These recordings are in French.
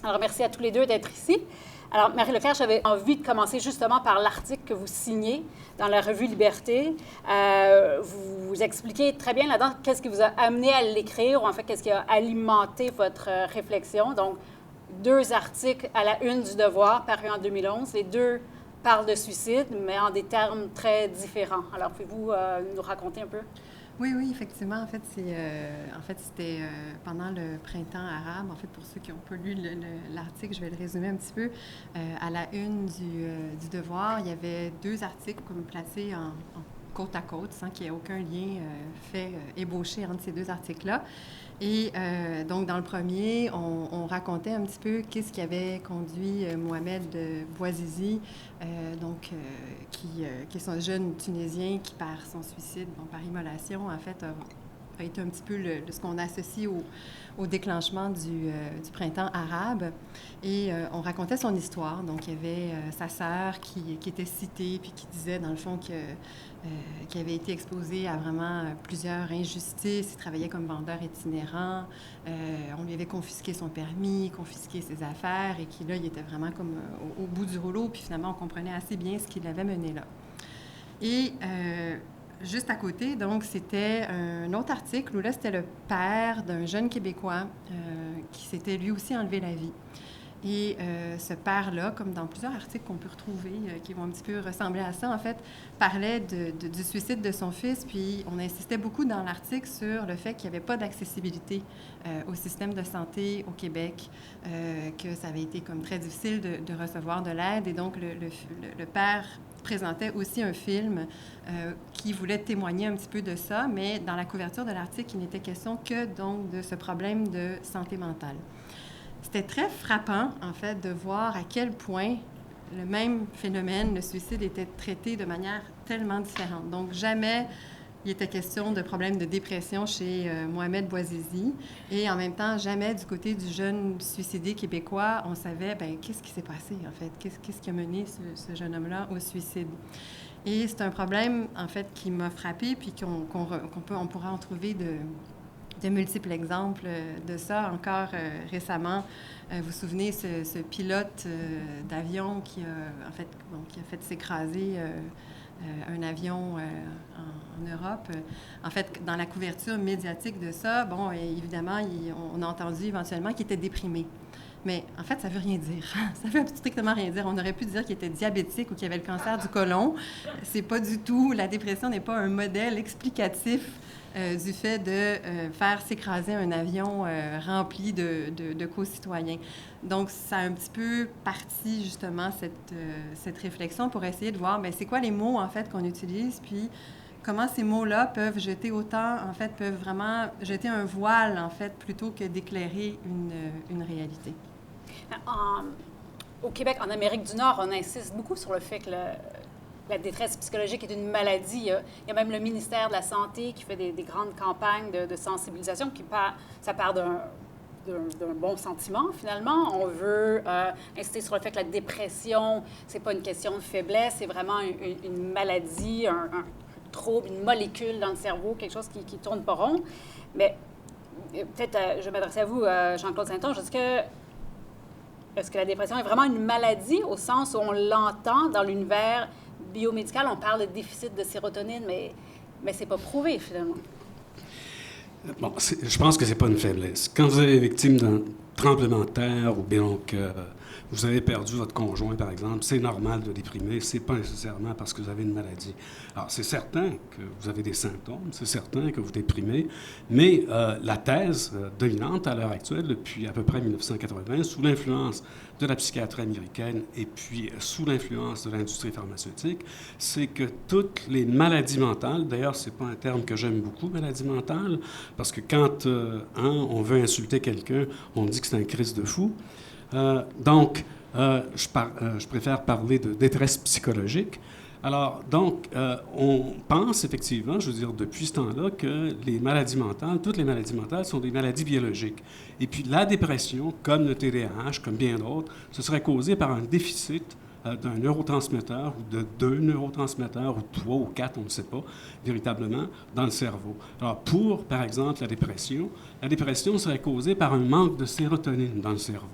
Alors, merci à tous les deux d'être ici. Alors, Marie Leclerc, j'avais envie de commencer justement par l'article que vous signez dans la revue Liberté. Vous expliquez très bien là-dedans qu'est-ce qui vous a amené à l'écrire, ou en fait, qu'est-ce qui a alimenté votre réflexion. Donc, 2 articles à la une du Devoir, parus en 2011. Les 2 parlent de suicide, mais en des termes très différents. Alors, pouvez-vous nous raconter un peu? Oui, oui, effectivement. C'était pendant le printemps arabe. En fait, pour ceux qui n'ont pas lu l'article, je vais le résumer un petit peu. À la une du Devoir, il y avait 2 articles comme placés en côte à côte, sans qu'il y ait aucun lien ébauché entre ces 2 articles-là. Et donc, dans le premier, on racontait un petit peu qu'est-ce qui avait conduit Mohamed Bouazizi, qui est un jeune Tunisien qui, par son suicide, par immolation, en fait, a été un petit peu ce qu'on associe au déclenchement du printemps arabe. Et on racontait son histoire. Donc, il y avait sa sœur qui était citée, puis qui disait, dans le fond, qu'il avait été exposé à vraiment plusieurs injustices. Il travaillait comme vendeur itinérant. On lui avait confisqué son permis, confisqué ses affaires, et là, il était vraiment comme au bout du rouleau. Puis finalement, on comprenait assez bien ce qui l'avait mené là. Et juste à côté, donc, c'était un autre article où là, c'était le père d'un jeune Québécois qui s'était lui aussi enlevé la vie. Et ce père-là, comme dans plusieurs articles qu'on peut retrouver, qui vont un petit peu ressembler à ça, en fait, parlait du suicide de son fils. Puis on insistait beaucoup dans l'article sur le fait qu'il n'y avait pas d'accessibilité au système de santé au Québec, que ça avait été comme très difficile de recevoir de l'aide. Et donc, le père présentait aussi un film qui voulait témoigner un petit peu de ça, mais dans la couverture de l'article, il n'était question que donc de ce problème de santé mentale. C'était très frappant, en fait, de voir à quel point le même phénomène, le suicide, était traité de manière tellement différente. Donc, jamais il était question de problème de dépression chez Mohamed Bouazizi. Et en même temps, jamais du côté du jeune suicidé québécois, on savait, qu'est-ce qui s'est passé, en fait? Qu'est-ce qui a mené ce jeune homme-là au suicide? Et c'est un problème, en fait, qui m'a frappée, puis on pourra en trouver de multiples exemples de ça. Encore récemment, vous vous souvenez, ce pilote d'avion qui a fait s'écraser un avion en Europe. En fait, dans la couverture médiatique de ça, évidemment, on a entendu éventuellement qu'il était déprimé. Mais en fait, ça ne veut rien dire. Ça ne veut strictement rien dire. On aurait pu dire qu'il était diabétique ou qu'il avait le cancer du côlon. C'est pas du tout... La dépression n'est pas un modèle explicatif du fait de faire s'écraser un avion rempli de co-citoyens. Donc, ça a un petit peu parti, justement, cette réflexion pour essayer de voir, c'est quoi les mots, en fait, qu'on utilise, puis comment ces mots-là peuvent jeter peuvent vraiment jeter un voile, en fait, plutôt que d'éclairer une réalité. Au Québec, en Amérique du Nord, on insiste beaucoup sur le fait que la détresse psychologique est une maladie. Il y a même le ministère de la Santé qui fait des grandes campagnes de sensibilisation ça part d'un bon sentiment, finalement. On veut insister sur le fait que la dépression, c'est pas une question de faiblesse, c'est vraiment une maladie, un trouble, une molécule dans le cerveau, quelque chose qui tourne pas rond. Mais peut-être, je vais m'adresser à vous, Jean-Claude Saint-Onge, est-ce que la dépression est vraiment une maladie au sens où on l'entend dans l'univers biomédical? On parle de déficit de sérotonine, mais c'est pas prouvé, finalement. Bon, je pense que c'est pas une faiblesse. Quand vous êtes victime d'un tremblement de terre ou bien que vous avez perdu votre conjoint, par exemple, c'est normal de déprimer. C'est pas nécessairement parce que vous avez une maladie. Alors, c'est certain que vous avez des symptômes, c'est certain que vous déprimez, mais la thèse dominante à l'heure actuelle, depuis à peu près 1980, sous l'influence de la psychiatrie américaine et puis sous l'influence de l'industrie pharmaceutique, c'est que toutes les maladies mentales, d'ailleurs, c'est pas un terme que j'aime beaucoup, maladie mentale, parce que quand on veut insulter quelqu'un, on dit que c'est un Christ de fou. Je préfère parler de détresse psychologique. Alors, donc, on pense effectivement, je veux dire, depuis ce temps-là, que les maladies mentales, toutes les maladies mentales sont des maladies biologiques. Et puis, la dépression, comme le TDAH, comme bien d'autres, ce serait causé par un déficit d'un neurotransmetteur ou de 2 neurotransmetteurs ou 3 ou 4, on ne sait pas, véritablement, dans le cerveau. Alors, pour, par exemple, la dépression serait causée par un manque de sérotonine dans le cerveau.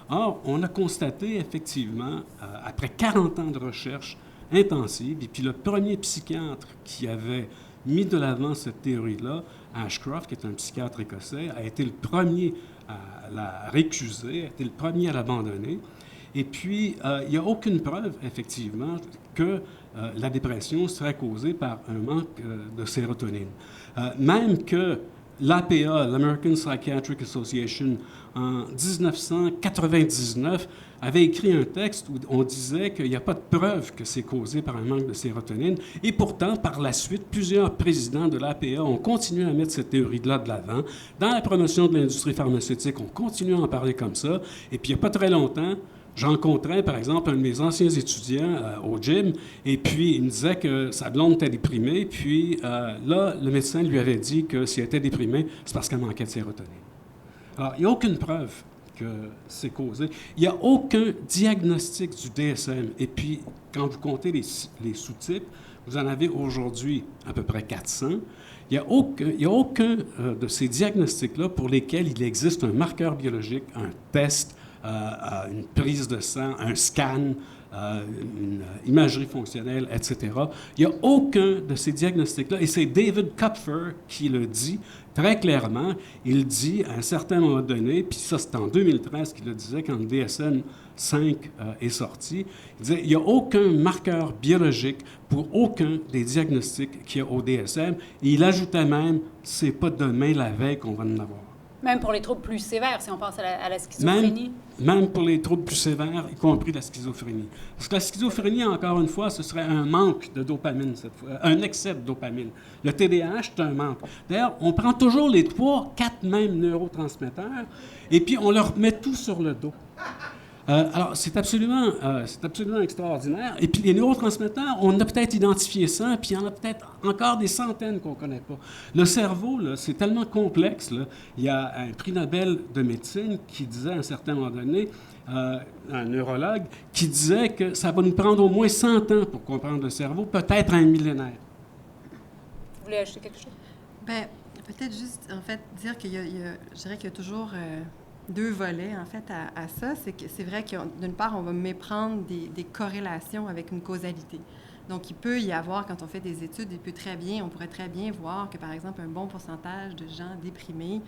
Or, on a constaté effectivement, après 40 ans de recherche intensive, et puis le premier psychiatre qui avait mis de l'avant cette théorie-là, Ashcroft, qui est un psychiatre écossais, a été le premier à la récuser, a été le premier à l'abandonner. Et puis, il n'y a aucune preuve, effectivement, que la dépression serait causée par un manque de sérotonine. Même que l'APA, l'American Psychiatric Association, en 1999, avait écrit un texte où on disait qu'il n'y a pas de preuve que c'est causé par un manque de sérotonine. Et pourtant, par la suite, plusieurs présidents de l'APA ont continué à mettre cette théorie-là de l'avant. Dans la promotion de l'industrie pharmaceutique, on continue à en parler comme ça. Et puis, il n'y a pas très longtemps, je rencontrais, par exemple, un de mes anciens étudiants au gym, et puis il me disait que sa blonde était déprimée, puis là, le médecin lui avait dit que si elle était déprimée, c'est parce qu'elle manquait de sérotonine. Alors, il n'y a aucune preuve que c'est causé. Il n'y a aucun diagnostic du DSM. Et puis, quand vous comptez les sous-types, vous en avez aujourd'hui à peu près 400. Il n'y a aucun de ces diagnostics-là pour lesquels il existe un marqueur biologique, un test, une prise de sang, un scan, une imagerie fonctionnelle, etc. Il n'y a aucun de ces diagnostics-là. Et c'est David Kupfer qui le dit très clairement. Il dit à un certain moment donné, puis ça c'est en 2013 qu'il le disait quand le DSM-5 est sorti, il disait il n'y a aucun marqueur biologique pour aucun des diagnostics qu'il y a au DSM. Et il ajoutait même, c'est pas demain la veille qu'on va en avoir. Même pour les troubles plus sévères, si on pense à la schizophrénie. Même pour les troubles plus sévères, y compris la schizophrénie. Parce que la schizophrénie, encore une fois, ce serait un manque de dopamine, cette fois, un excès de dopamine. Le TDAH, c'est un manque. D'ailleurs, on prend toujours les 3, 4 mêmes neurotransmetteurs, et puis on leur met tout sur le dos. Alors, c'est absolument extraordinaire. Et puis, les neurotransmetteurs, on a peut-être identifié ça, puis il y en a peut-être encore des centaines qu'on ne connaît pas. Le cerveau, là, c'est tellement complexe. Là. Il y a un prix Nobel de médecine qui disait à un certain moment donné, un neurologue, qui disait que ça va nous prendre au moins 100 ans pour comprendre le cerveau, peut-être un millénaire. Vous voulez ajouter quelque chose? Bien, peut-être juste, en fait, dire qu'il y a je dirais qu'il y a toujours... deux volets, en fait, à ça. C'est vrai que, d'une part, on va méprendre des corrélations avec une causalité. Donc, il peut y avoir, quand on fait des études, on pourrait très bien voir que, par exemple, un bon pourcentage de gens déprimés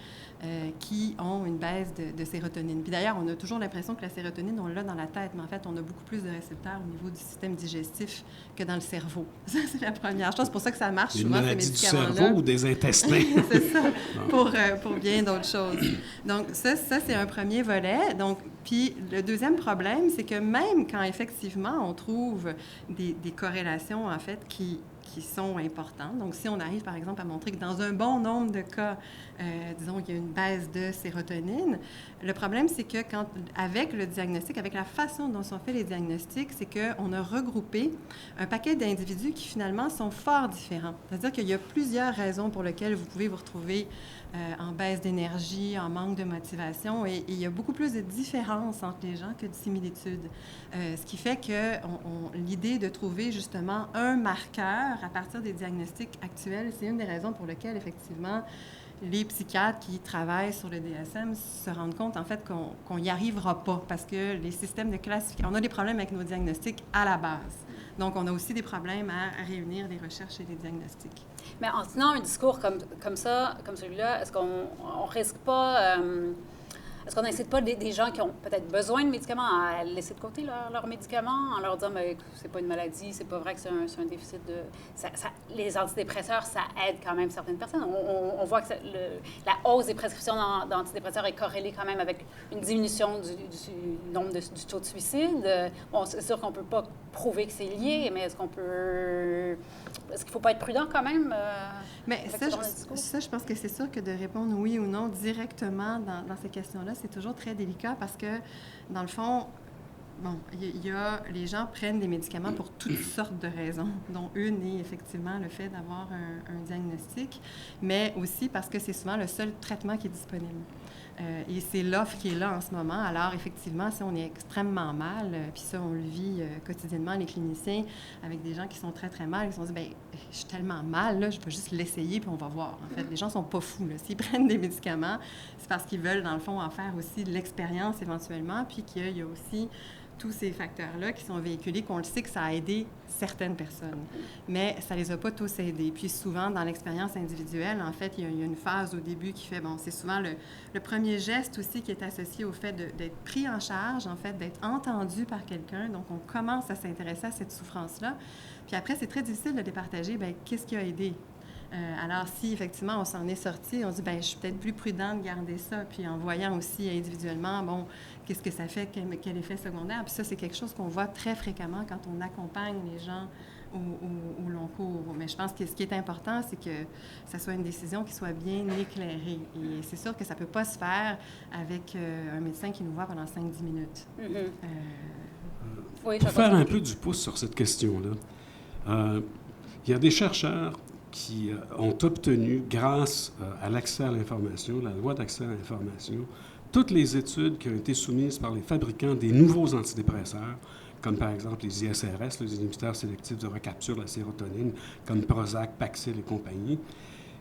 qui ont une baisse de sérotonine. Puis d'ailleurs, on a toujours l'impression que la sérotonine, on l'a dans la tête, mais en fait, on a beaucoup plus de récepteurs au niveau du système digestif que dans le cerveau. Ça, c'est la première chose. C'est pour ça que ça marche souvent, ces médicaments-là. Une maladie du cerveau ou des intestins. C'est ça, pour bien d'autres choses. Donc, ça c'est un premier volet. Donc, puis le deuxième problème, c'est que même quand, effectivement, on trouve des corrélations, en fait, qui sont importantes. Donc, si on arrive, par exemple, à montrer que dans un bon nombre de cas, disons qu'il y a une baisse de sérotonine, le problème, c'est que avec le diagnostic, avec la façon dont sont faits les diagnostics, c'est qu'on a regroupé un paquet d'individus qui, finalement, sont fort différents. C'est-à-dire qu'il y a plusieurs raisons pour lesquelles vous pouvez vous retrouver en baisse d'énergie, en manque de motivation, et il y a beaucoup plus de différences entre les gens que de similitudes. Ce qui fait que l'idée de trouver justement un marqueur à partir des diagnostics actuels, c'est une des raisons pour lesquelles, effectivement, les psychiatres qui travaillent sur le DSM se rendent compte, en fait, qu'on n'y arrivera pas parce que les systèmes de classification... On a des problèmes avec nos diagnostics à la base. Donc, on a aussi des problèmes à réunir les recherches et les diagnostics. Mais en tenant un discours comme ça, comme celui-là, est-ce qu'on risque pas... Est-ce qu'on n'incite pas des gens qui ont peut-être besoin de médicaments à laisser de côté leurs médicaments en leur disant mais c'est pas une maladie, c'est pas vrai que c'est un déficit de... les antidépresseurs, ça aide quand même certaines personnes. On voit que la hausse des prescriptions d'antidépresseurs est corrélée quand même avec une diminution du nombre du taux de suicide. Bon, c'est sûr qu'on peut pas prouver que c'est lié, mais est-ce qu'il ne faut pas être prudent quand même? Mais ça, je pense que c'est sûr que de répondre oui ou non directement dans ces questions-là, c'est toujours très délicat parce que, dans le fond, bon, les gens prennent des médicaments pour toutes sortes de raisons, dont une est effectivement le fait d'avoir un diagnostic, mais aussi parce que c'est souvent le seul traitement qui est disponible. Et c'est l'offre qui est là en ce moment. Alors, effectivement, si on est extrêmement mal, puis ça, on le vit quotidiennement, les cliniciens, avec des gens qui sont très, très mal, ils se sont dit, bien, je suis tellement mal, là, je peux juste l'essayer, puis on va voir. En fait, les gens sont pas fous, là. S'ils prennent des médicaments, c'est parce qu'ils veulent, dans le fond, en faire aussi de l'expérience éventuellement, puis qu'il y a aussi tous ces facteurs-là qui sont véhiculés, qu'on le sait que ça a aidé certaines personnes, mais ça les a pas tous aidés. Puis souvent, dans l'expérience individuelle, en fait, il y a une phase au début qui fait, bon, c'est souvent le premier geste aussi qui est associé au fait d'être pris en charge, en fait, d'être entendu par quelqu'un. Donc, on commence à s'intéresser à cette souffrance-là. Puis après, c'est très difficile de départager, bien, qu'est-ce qui a aidé? Alors, si effectivement on s'en est sorti, on dit, bien, je suis peut-être plus prudente de garder ça, puis en voyant aussi individuellement, bon, qu'est-ce que ça fait, quel effet secondaire. Puis ça, c'est quelque chose qu'on voit très fréquemment quand on accompagne les gens au long cours. Mais je pense que ce qui est important, c'est que ça soit une décision qui soit bien éclairée. Et c'est sûr que ça ne peut pas se faire avec un médecin qui nous voit pendant 5-10 minutes. Pour faire un peu du pouce sur cette question-là, il y a des chercheurs qui ont obtenu, grâce à l'accès à l'information, la loi d'accès à l'information, toutes les études qui ont été soumises par les fabricants des nouveaux antidépresseurs, comme par exemple les ISRS, les inhibiteurs sélectifs de recapture de la sérotonine, comme Prozac, Paxil et compagnie.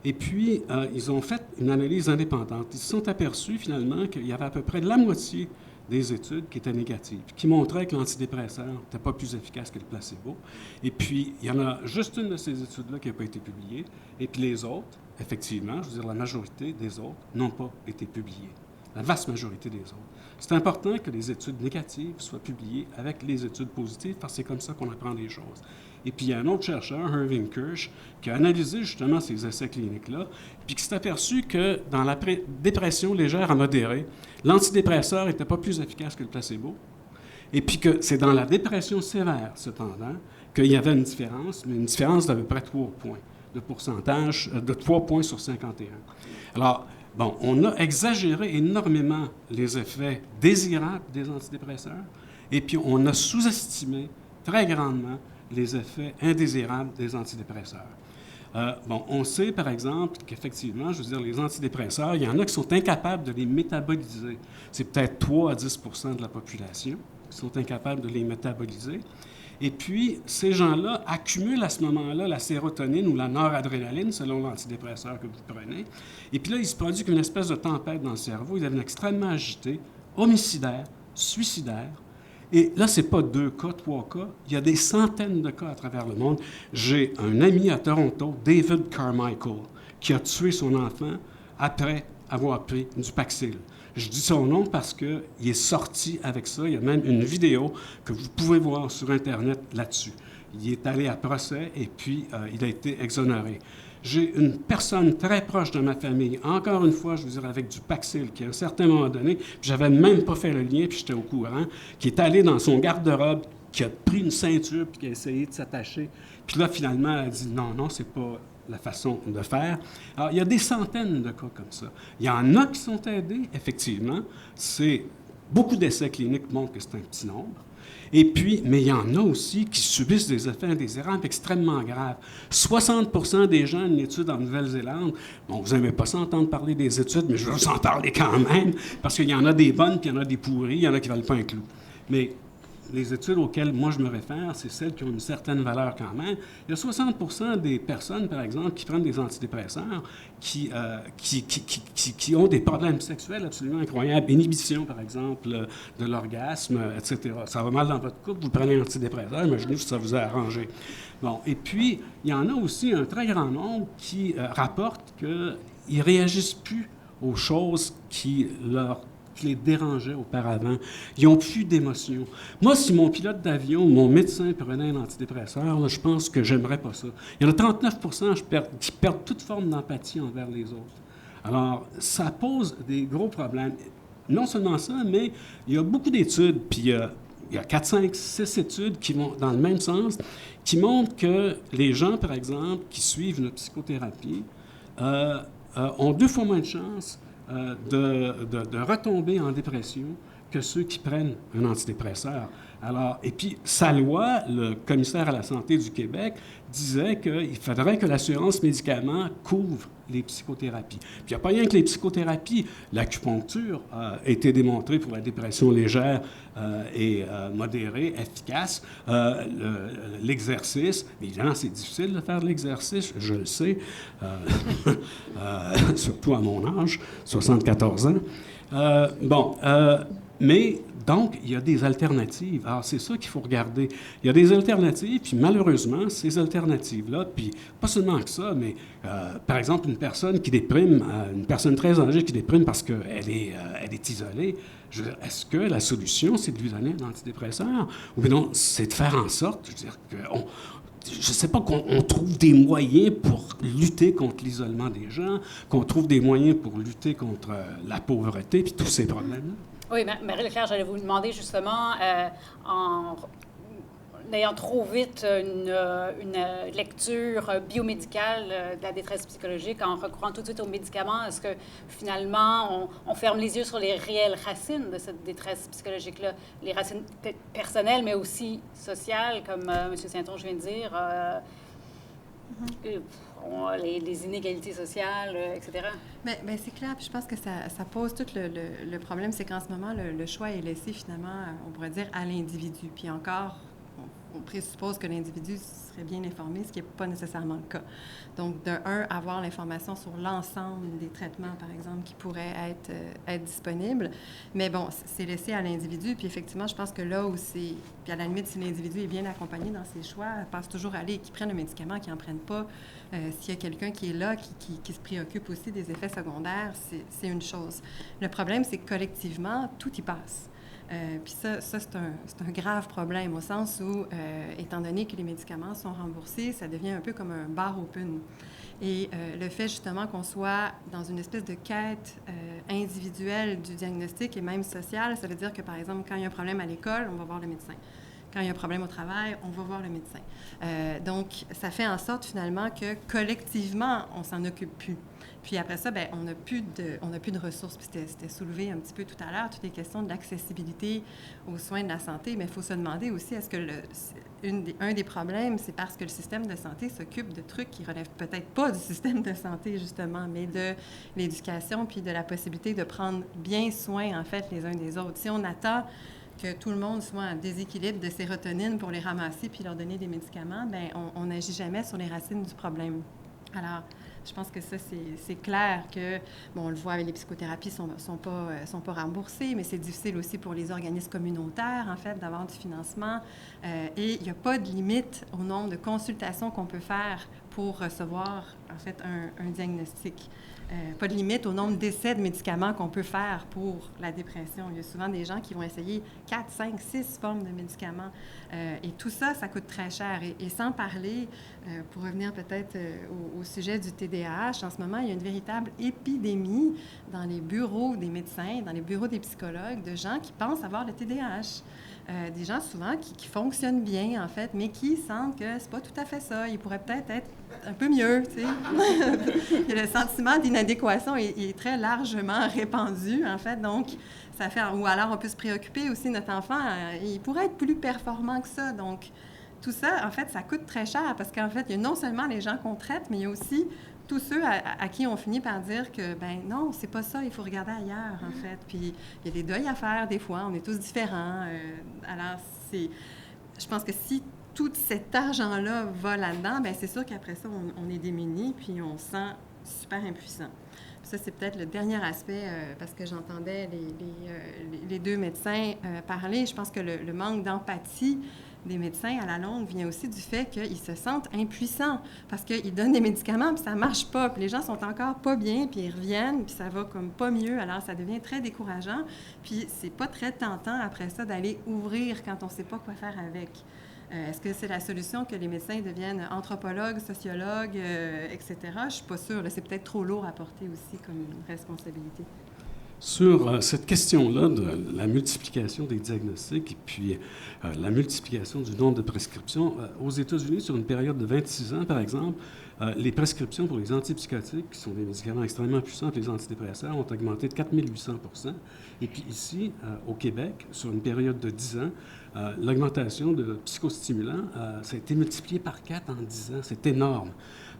Et puis, ils ont fait une analyse indépendante. Ils se sont aperçus, finalement, qu'il y avait à peu près la moitié des études qui étaient négatives, qui montraient que l'antidépresseur n'était pas plus efficace que le placebo. Et puis, il y en a juste une de ces études-là qui n'a pas été publiée. Et puis les autres, effectivement, je veux dire, la majorité des autres n'ont pas été publiées. La vaste majorité des autres. C'est important que les études négatives soient publiées avec les études positives, parce que c'est comme ça qu'on apprend des choses. Et puis, il y a un autre chercheur, Irving Kirsch, qui a analysé justement ces essais cliniques-là, puis qui s'est aperçu que dans la dépression légère à modérée, l'antidépresseur n'était pas plus efficace que le placebo. Et puis que c'est dans la dépression sévère, cependant, qu'il y avait une différence, mais une différence d'à peu près 3 points de pourcentage, de 3 points sur 51. Alors, bon, on a exagéré énormément les effets désirables des antidépresseurs, et puis on a sous-estimé très grandement les effets indésirables des antidépresseurs. Bon, on sait, par exemple, qu'effectivement, je veux dire, les antidépresseurs, il y en a qui sont incapables de les métaboliser. C'est peut-être 3 à 10 % de la population qui sont incapables de les métaboliser. Et puis, ces gens-là accumulent à ce moment-là la sérotonine ou la noradrénaline, selon l'antidépresseur que vous prenez. Et puis là, il se produit comme une espèce de tempête dans le cerveau. Ils deviennent extrêmement agités, homicidaires, suicidaires. Et là, ce n'est pas 2 cas, 3 cas. Il y a des centaines de cas à travers le monde. J'ai un ami à Toronto, David Carmichael, qui a tué son enfant après avoir pris du Paxil. Je dis son nom parce qu'il est sorti avec ça. Il y a même une vidéo que vous pouvez voir sur Internet là-dessus. Il est allé à procès et puis il a été exonéré. J'ai une personne très proche de ma famille, encore une fois, je veux dire, avec du Paxil, qui à un certain moment donné, puis j'avais même pas fait le lien, puis j'étais au courant, qui est allé dans son garde-robe, qui a pris une ceinture, puis qui a essayé de s'attacher. Puis là, finalement, elle a dit non, c'est pas la façon de faire. Alors, il y a des centaines de cas comme ça. Il y en a qui sont aidés, effectivement. Beaucoup d'essais cliniques montrent que c'est un petit nombre. Et puis, mais il y en a aussi qui subissent des effets indésirables extrêmement graves. 60 % des gens, une étude en Nouvelle-Zélande, bon, vous n'aimez pas ça entendre parler des études, mais je vais vous en parler quand même, parce qu'il y en a des bonnes, puis il y en a des pourries, il y en a qui ne valent pas un clou. Mais les études auxquelles moi je me réfère, c'est celles qui ont une certaine valeur quand même. Il y a 60 % des personnes, par exemple, qui prennent des antidépresseurs, qui ont des problèmes sexuels absolument incroyables. Inhibition, par exemple, de l'orgasme, etc. Ça va mal dans votre couple, vous prenez un antidépresseur, imaginez si ça vous a arrangé. Bon, et puis, il y en a aussi un très grand nombre qui rapportent qu'ils ne réagissent plus aux choses qui les dérangeaient auparavant. Ils n'ont plus d'émotion. Moi, si mon pilote d'avion ou mon médecin prenait un antidépresseur, là, je pense que j'aimerais pas ça. Il y en a 39 % qui perdent toute forme d'empathie envers les autres. Alors, ça pose des gros problèmes. Non seulement ça, mais il y a beaucoup d'études, puis il y a 4, 5, 6 études qui vont dans le même sens, qui montrent que les gens, par exemple, qui suivent une psychothérapie, ont 2 fois moins de chances de retomber en dépression que ceux qui prennent un antidépresseur. Alors, et puis, sa loi, le commissaire à la santé du Québec, disait qu'il faudrait que l'assurance médicaments couvre les psychothérapies. Puis il n'y a pas rien que les psychothérapies. L'acupuncture a été démontrée pour la dépression légère et modérée, efficace. L'exercice, évidemment, c'est difficile de faire de l'exercice, je le sais, surtout à mon âge, 74 ans. Mais donc, il y a des alternatives. Alors, c'est ça qu'il faut regarder. Il y a des alternatives, puis malheureusement, ces alternatives-là, puis pas seulement que ça, mais par exemple, une personne qui déprime, une personne très âgée qui déprime parce qu'elle est isolée, je veux dire, est-ce que la solution, c'est de lui donner un antidépresseur? Ou bien non, c'est de faire en sorte, je veux dire, je ne sais pas, qu'on trouve des moyens pour lutter contre l'isolement des gens, qu'on trouve des moyens pour lutter contre la pauvreté, puis tous ces problèmes-là. Oui, Marie-Leclerc, j'allais vous demander justement, en ayant trop vite une lecture biomédicale de la détresse psychologique, en recourant tout de suite aux médicaments, est-ce que finalement on ferme les yeux sur les réelles racines de cette détresse psychologique-là, les racines peut-être personnelles, mais aussi sociales, comme M. Sainton, je viens de dire, les inégalités sociales, etc. Bien, c'est clair. Puis je pense que ça pose tout le problème, c'est qu'en ce moment, le choix est laissé finalement, on pourrait dire, à l'individu. Puis encore, on présuppose que l'individu serait bien informé, ce qui n'est pas nécessairement le cas. Donc, avoir l'information sur l'ensemble des traitements, par exemple, qui pourraient être disponibles. Mais bon, c'est laissé à l'individu. Puis effectivement, je pense que là où c'est... Puis à la limite, si l'individu est bien accompagné dans ses choix, passe toujours à aller, qu'il prenne le médicament, qu'il n'en prenne pas. S'il y a quelqu'un qui est là, qui se préoccupe aussi des effets secondaires, c'est une chose. Le problème, c'est que collectivement, tout y passe. Puis ça c'est un grave problème au sens où, étant donné que les médicaments sont remboursés, ça devient un peu comme un bar open. Et le fait justement qu'on soit dans une espèce de quête individuelle du diagnostic et même sociale, ça veut dire que, par exemple, quand il y a un problème à l'école, on va voir le médecin. Quand il y a un problème au travail, on va voir le médecin. Donc, ça fait en sorte finalement que collectivement, on s'en occupe plus. Puis après ça, bien, on n'a plus de ressources. Puis c'était soulevé un petit peu tout à l'heure, toutes les questions de l'accessibilité aux soins de la santé. Mais il faut se demander aussi, est-ce que un des problèmes, c'est parce que le système de santé s'occupe de trucs qui ne relèvent peut-être pas du système de santé, justement, mais de l'éducation puis de la possibilité de prendre bien soin, en fait, les uns des autres. Si on attend que tout le monde soit en déséquilibre de sérotonine pour les ramasser puis leur donner des médicaments, bien, on n'agit jamais sur les racines du problème. Alors, je pense que ça, c'est clair que, bon, on le voit avec les psychothérapies, sont pas remboursées, mais c'est difficile aussi pour les organismes communautaires, en fait, d'avoir du financement. Et il n'y a pas de limite au nombre de consultations qu'on peut faire pour recevoir, en fait, un diagnostic. Pas de limite au nombre d'essais de médicaments qu'on peut faire pour la dépression. Il y a souvent des gens qui vont essayer 4, 5, 6 formes de médicaments. Et tout ça, ça coûte très cher. Et sans parler, pour revenir peut-être au sujet du TDAH, en ce moment, il y a une véritable épidémie dans les bureaux des médecins, dans les bureaux des psychologues, de gens qui pensent avoir le TDAH. Des gens souvent qui fonctionnent bien, en fait, mais qui sentent que c'est pas tout à fait ça. Ils pourraient peut-être être un peu mieux, tu sais. Le sentiment d'inadéquation est très largement répandu, en fait. Donc, ça fait... Ou alors, on peut se préoccuper aussi, notre enfant, il pourrait être plus performant que ça. Donc, tout ça, en fait, ça coûte très cher parce qu'en fait, il y a non seulement les gens qu'on traite, mais il y a aussi tous ceux à qui on finit par dire que, ben non, c'est pas ça, il faut regarder ailleurs, en fait. Puis, il y a des deuils à faire, des fois, on est tous différents. Alors, je pense que si tout cet argent-là va là-dedans, bien, c'est sûr qu'après ça, on est démunis, puis on se sent super impuissant. Puis ça, c'est peut-être le dernier aspect, parce que j'entendais les deux médecins parler. Je pense que le manque d'empathie des médecins, à la longue, vient aussi du fait qu'ils se sentent impuissants parce qu'ils donnent des médicaments puis ça ne marche pas. Puis les gens sont encore pas bien, puis ils reviennent, puis ça va comme pas mieux. Alors, ça devient très décourageant. Puis c'est pas très tentant après ça d'aller ouvrir quand on ne sait pas quoi faire avec. Est-ce que c'est la solution que les médecins deviennent anthropologues, sociologues, etc.? Je ne suis pas sûre. Là, c'est peut-être trop lourd à porter aussi comme responsabilité. Sur cette question-là de la multiplication des diagnostics et puis la multiplication du nombre de prescriptions, aux États-Unis, sur une période de 26 ans, par exemple, les prescriptions pour les antipsychotiques, qui sont des médicaments extrêmement puissants, les antidépresseurs, ont augmenté de 4800 %. Et puis ici, au Québec, sur une période de 10 ans, l'augmentation de psychostimulants, ça a été multiplié par 4 en 10 ans. C'est énorme.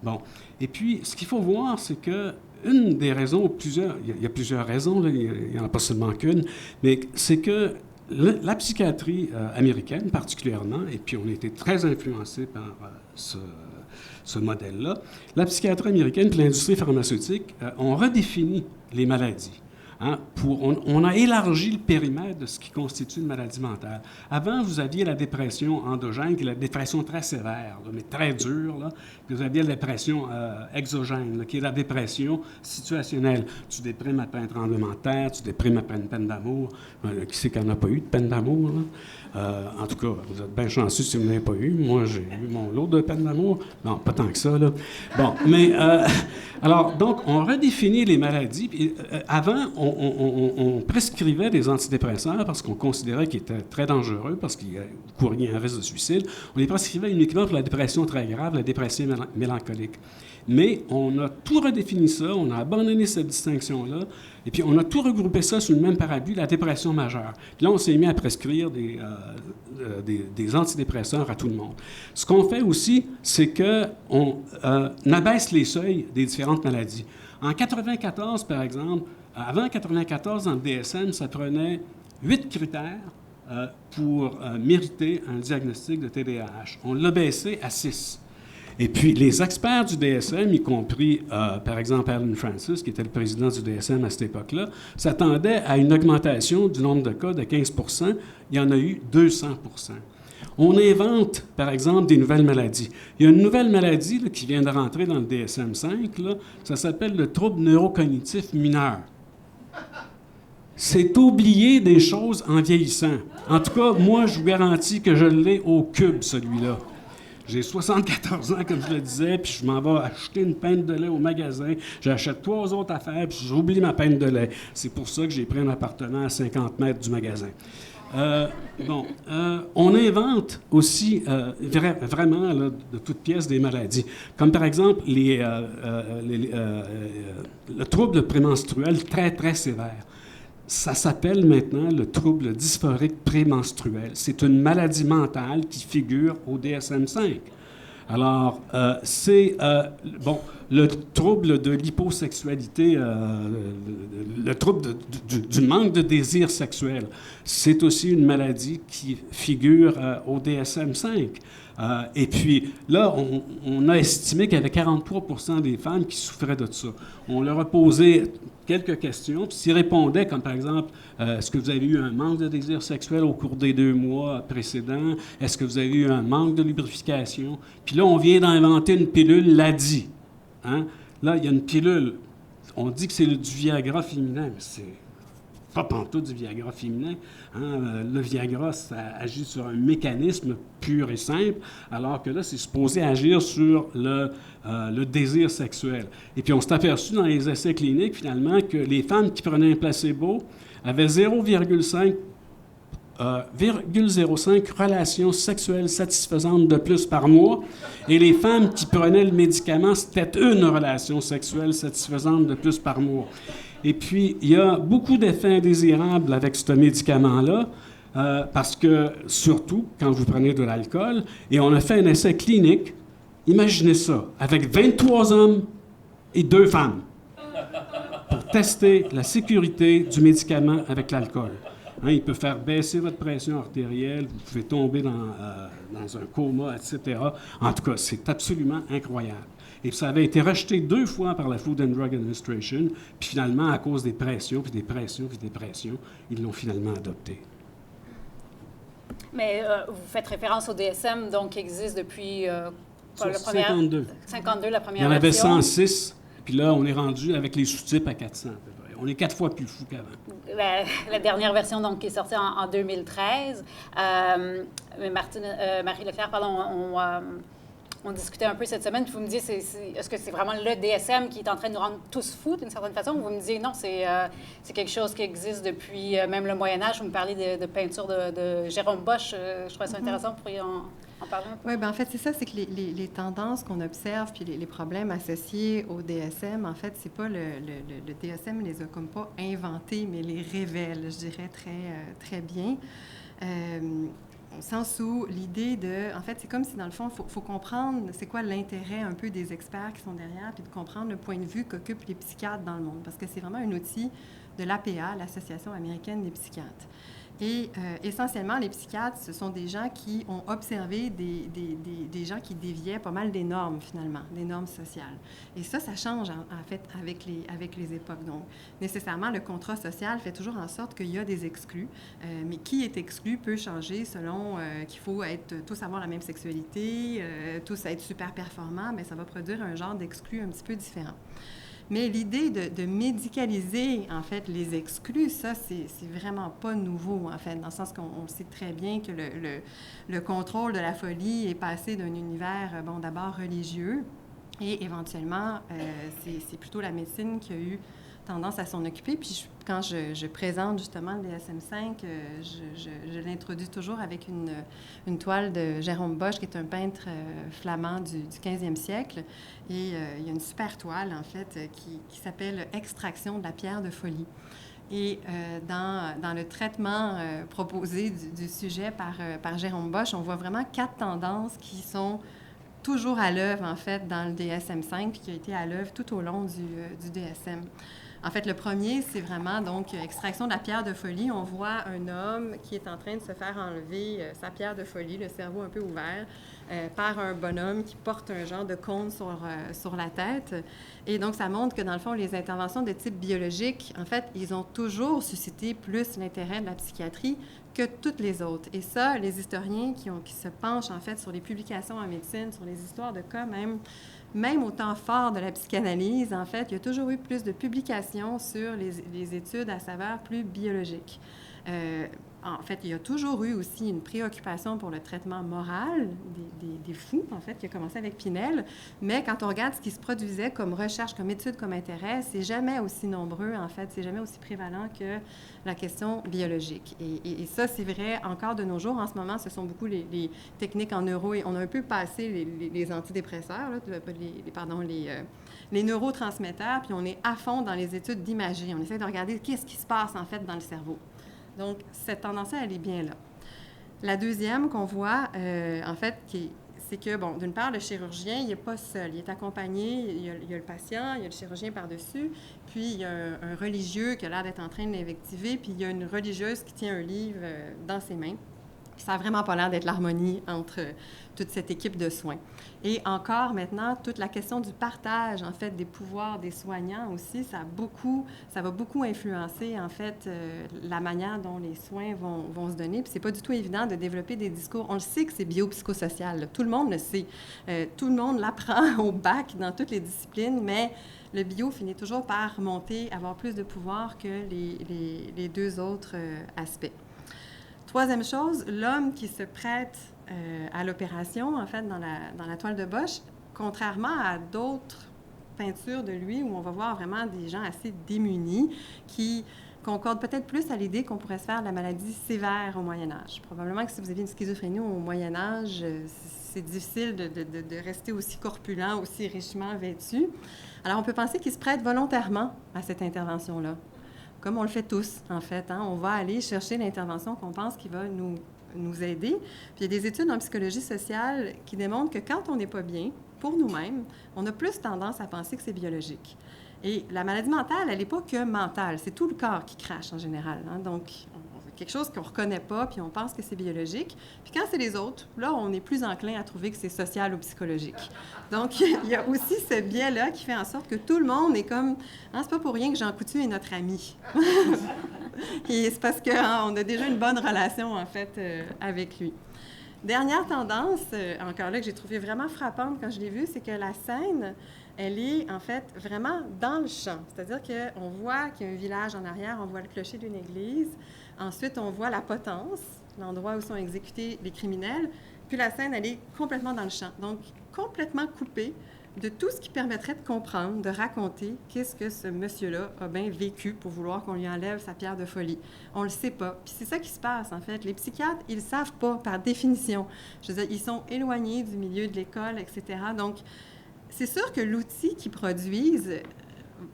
Bon. Et puis, ce qu'il faut voir, c'est que une des raisons, il y a plusieurs raisons, là, il n'y en a pas seulement qu'une, mais c'est que la psychiatrie américaine particulièrement, et puis on a été très influencé par ce modèle-là, la psychiatrie américaine et l'industrie pharmaceutique ont redéfini les maladies. Hein, on a élargi le périmètre de ce qui constitue une maladie mentale. Avant, vous aviez la dépression endogène, qui est la dépression très sévère, là, mais très dure. Là. Puis vous aviez la dépression exogène, là, qui est la dépression situationnelle. Tu déprimes après un tremblement de terre, tu déprimes après une peine d'amour. Qui c'est qu'il n'y en a pas eu de peine d'amour? En tout cas, vous êtes bien chanceux si vous n'en avez pas eu. Moi, j'ai eu mon lot de peine d'amour. Non, pas tant que ça, là. Bon, mais... alors, donc, on redéfinit les maladies. Puis, avant, on prescrivait des antidépresseurs parce qu'on considérait qu'ils étaient très dangereux, parce qu'ils couraient un risque de suicide. On les prescrivait uniquement pour la dépression très grave, la dépression mélancolique. Mais on a tout redéfini ça, on a abandonné cette distinction-là, et puis on a tout regroupé ça sous le même parapluie, la dépression majeure. Puis là, on s'est mis à prescrire des antidépresseurs à tout le monde. Ce qu'on fait aussi, c'est qu'on abaisse les seuils des différentes maladies. En 1994, par exemple, avant 1994, dans le DSM, ça prenait 8 critères pour mériter un diagnostic de TDAH. On l'a baissé à 6. Et puis, les experts du DSM, y compris, par exemple, Alan Francis, qui était le président du DSM à cette époque-là, s'attendaient à une augmentation du nombre de cas de 15 %. Il y en a eu 200 %. On invente, par exemple, des nouvelles maladies. Il y a une nouvelle maladie là, qui vient de rentrer dans le DSM-5, là, ça s'appelle le trouble neurocognitif mineur. C'est oublier des choses en vieillissant. En tout cas, moi, je vous garantis que je l'ai au cube, celui-là. J'ai 74 ans, comme je le disais, puis je m'en vais acheter une pinte de lait au magasin. J'achète 3 autres affaires, puis j'oublie ma pinte de lait. C'est pour ça que j'ai pris un appartement à 50 mètres du magasin. On invente aussi vraiment là, de toutes pièces des maladies. Comme par exemple le trouble prémenstruel très, très sévère. Ça s'appelle maintenant le trouble dysphorique prémenstruel. C'est une maladie mentale qui figure au DSM-5. Alors, le trouble de l'hyposexualité, le trouble du manque de désir sexuel, c'est aussi une maladie qui figure au DSM-5. Et puis, là, on a estimé qu'il y avait 43 % des femmes qui souffraient de ça. On leur a posé quelques questions, puis s'ils répondaient, comme par exemple, est-ce que vous avez eu un manque de désir sexuel au cours des 2 mois précédents? Est-ce que vous avez eu un manque de lubrification? Puis là, on vient d'inventer une pilule LADI. Hein? Là, il y a une pilule. On dit que c'est du Viagra féminin, mais c'est pas pantoute du Viagra féminin. Hein? Le Viagra, ça agit sur un mécanisme pur et simple, alors que là, c'est supposé agir sur le désir sexuel. Et puis, on s'est aperçu dans les essais cliniques, finalement, que les femmes qui prenaient un placebo avaient 0,05 relations sexuelles satisfaisantes de plus par mois, et les femmes qui prenaient le médicament, c'était une relation sexuelle satisfaisante de plus par mois. Et puis, il y a beaucoup d'effets indésirables avec ce médicament-là, parce que, surtout, quand vous prenez de l'alcool, et on a fait un essai clinique, imaginez ça, avec 23 hommes et 2 femmes, pour tester la sécurité du médicament avec l'alcool. Hein, il peut faire baisser votre pression artérielle, vous pouvez tomber dans un coma, etc. En tout cas, c'est absolument incroyable. Et ça avait été rejeté 2 fois par la Food and Drug Administration, puis finalement, à cause des pressions, puis des pressions, puis des pressions, ils l'ont finalement adopté. Mais vous faites référence au DSM, donc qui existe depuis... 52. 52, la première version. Il y en avait 106, puis là, on est rendu avec les sous-types à 400 à peu près. On est 4 fois plus fou qu'avant. La dernière version, donc, qui est sortie en 2013. Mais Marie Leclerc, pardon, on discutait un peu cette semaine, puis vous me disiez, est-ce que c'est vraiment le DSM qui est en train de nous rendre tous fous d'une certaine façon? Vous me disiez, non, c'est quelque chose qui existe depuis même le Moyen-Âge. Vous me parlez de peinture de Jérôme Bosch. Je trouvais ça intéressant. Vous pourriez en parler un peu? Oui, bien en fait, c'est ça, c'est que les tendances qu'on observe puis les problèmes associés au DSM, en fait, c'est pas le DSM, il les a comme pas inventés, mais les révèle, je dirais, très bien. Au sens où l'idée en fait, c'est comme si, dans le fond, il faut comprendre c'est quoi l'intérêt un peu des experts qui sont derrière, puis de comprendre le point de vue qu'occupent les psychiatres dans le monde, parce que c'est vraiment un outil de l'APA, l'Association américaine des psychiatres. Et essentiellement, les psychiatres, ce sont des gens qui ont observé des gens qui déviaient pas mal des normes, finalement, des normes sociales. Et ça change, en fait, avec les époques. Donc, nécessairement, le contrat social fait toujours en sorte qu'il y a des exclus, mais qui est exclu peut changer selon qu'il faut tous avoir la même sexualité, tous être super performants, mais ça va produire un genre d'exclus un petit peu différent. Mais l'idée de médicaliser, en fait, les exclus, ça, c'est vraiment pas nouveau, en fait, dans le sens qu'on sait très bien que le contrôle de la folie est passé d'un univers, bon, d'abord religieux, et éventuellement, c'est plutôt la médecine qui a eu tendance à s'en occuper. Puis quand je présente justement le DSM-5, je l'introduis toujours avec une toile de Jérôme Bosch, qui est un peintre flamand du 15e siècle. Et il y a une super toile, en fait, qui s'appelle « Extraction de la pierre de folie ». Et dans le traitement proposé du sujet par Jérôme Bosch, on voit vraiment 4 tendances qui sont toujours à l'œuvre, en fait, dans le DSM-5, puis qui a été à l'œuvre tout au long du DSM. En fait, le premier, c'est vraiment, donc, extraction de la pierre de folie. On voit un homme qui est en train de se faire enlever sa pierre de folie, le cerveau un peu ouvert, par un bonhomme qui porte un genre de cône sur la tête. Et donc, ça montre que, dans le fond, les interventions de type biologique, en fait, ils ont toujours suscité plus l'intérêt de la psychiatrie que toutes les autres. Et ça, les historiens qui se penchent, en fait, sur les publications en médecine, sur les histoires de cas, même au temps fort de la psychanalyse, en fait, il y a toujours eu plus de publications sur les études à saveur plus biologique. En fait, il y a toujours eu aussi une préoccupation pour le traitement moral des fous, en fait, qui a commencé avec Pinel. Mais quand on regarde ce qui se produisait comme recherche, comme étude, comme intérêt, c'est jamais aussi nombreux, en fait, c'est jamais aussi prévalent que la question biologique. Et ça, c'est vrai encore de nos jours. En ce moment, ce sont beaucoup les techniques en neuro. Et on a un peu passé les antidépresseurs, là, les neurotransmetteurs, puis on est à fond dans les études d'imagerie. On essaie de regarder qu'est-ce qui se passe, en fait, dans le cerveau. Donc, cette tendance-là, elle est bien là. La deuxième qu'on voit, en fait, c'est que, bon, d'une part, le chirurgien, il n'est pas seul. Il est accompagné, il y a le patient, il y a le chirurgien par-dessus, puis il y a un religieux qui a l'air d'être en train de l'invectiver, puis il y a une religieuse qui tient un livre dans ses mains. Puis ça n'a vraiment pas l'air d'être l'harmonie entre toute cette équipe de soins. Et encore maintenant, toute la question du partage, en fait, des pouvoirs des soignants aussi, ça va beaucoup influencer, en fait, la manière dont les soins vont se donner. Puis c'est pas du tout évident de développer des discours. On le sait que c'est biopsychosocial, là. Tout le monde le sait. Tout le monde l'apprend au bac dans toutes les disciplines, mais le bio finit toujours par monter, avoir plus de pouvoir que les deux autres aspects. Troisième chose, l'homme qui se prête à l'opération, en fait, dans la toile de Bosch, contrairement à d'autres peintures de lui où on va voir vraiment des gens assez démunis qui concordent peut-être plus à l'idée qu'on pourrait se faire de la maladie sévère au Moyen Âge. Probablement que si vous aviez une schizophrénie au Moyen Âge, c'est difficile de rester aussi corpulent, aussi richement vêtu. Alors, on peut penser qu'il se prête volontairement à cette intervention-là. Comme on le fait tous, en fait. Hein? On va aller chercher l'intervention qu'on pense qui va nous aider. Puis il y a des études en psychologie sociale qui démontrent que quand on n'est pas bien, pour nous-mêmes, on a plus tendance à penser que c'est biologique. Et la maladie mentale, elle n'est pas que mentale, c'est tout le corps qui crache en général. Hein? Donc, quelque chose qu'on ne reconnaît pas, puis on pense que c'est biologique. Puis quand c'est les autres, là, on est plus enclin à trouver que c'est social ou psychologique. Donc, il y a aussi ce biais-là qui fait en sorte que tout le monde est comme... Hein, c'est pas pour rien que Jean Coutu est notre ami. Et c'est parce qu'on a déjà une bonne relation, en fait, avec lui. Dernière tendance, encore là, que j'ai trouvé vraiment frappante quand je l'ai vue, c'est que la scène, elle est, en fait, vraiment dans le champ. C'est-à-dire qu'on voit qu'il y a un village en arrière, on voit le clocher d'une église. Ensuite, on voit la potence, l'endroit où sont exécutés les criminels. puis la scène, elle est complètement dans le champ. Donc, complètement coupée de tout ce qui permettrait de comprendre, de raconter qu'est-ce que ce monsieur-là a bien vécu pour vouloir qu'on lui enlève sa pierre de folie. On le sait pas. Puis c'est ça qui se passe, en fait. Les psychiatres, ils le savent pas, par définition. Je veux dire, ils sont éloignés du milieu de l'école, etc. Donc, c'est sûr que l'outil qu'ils produisent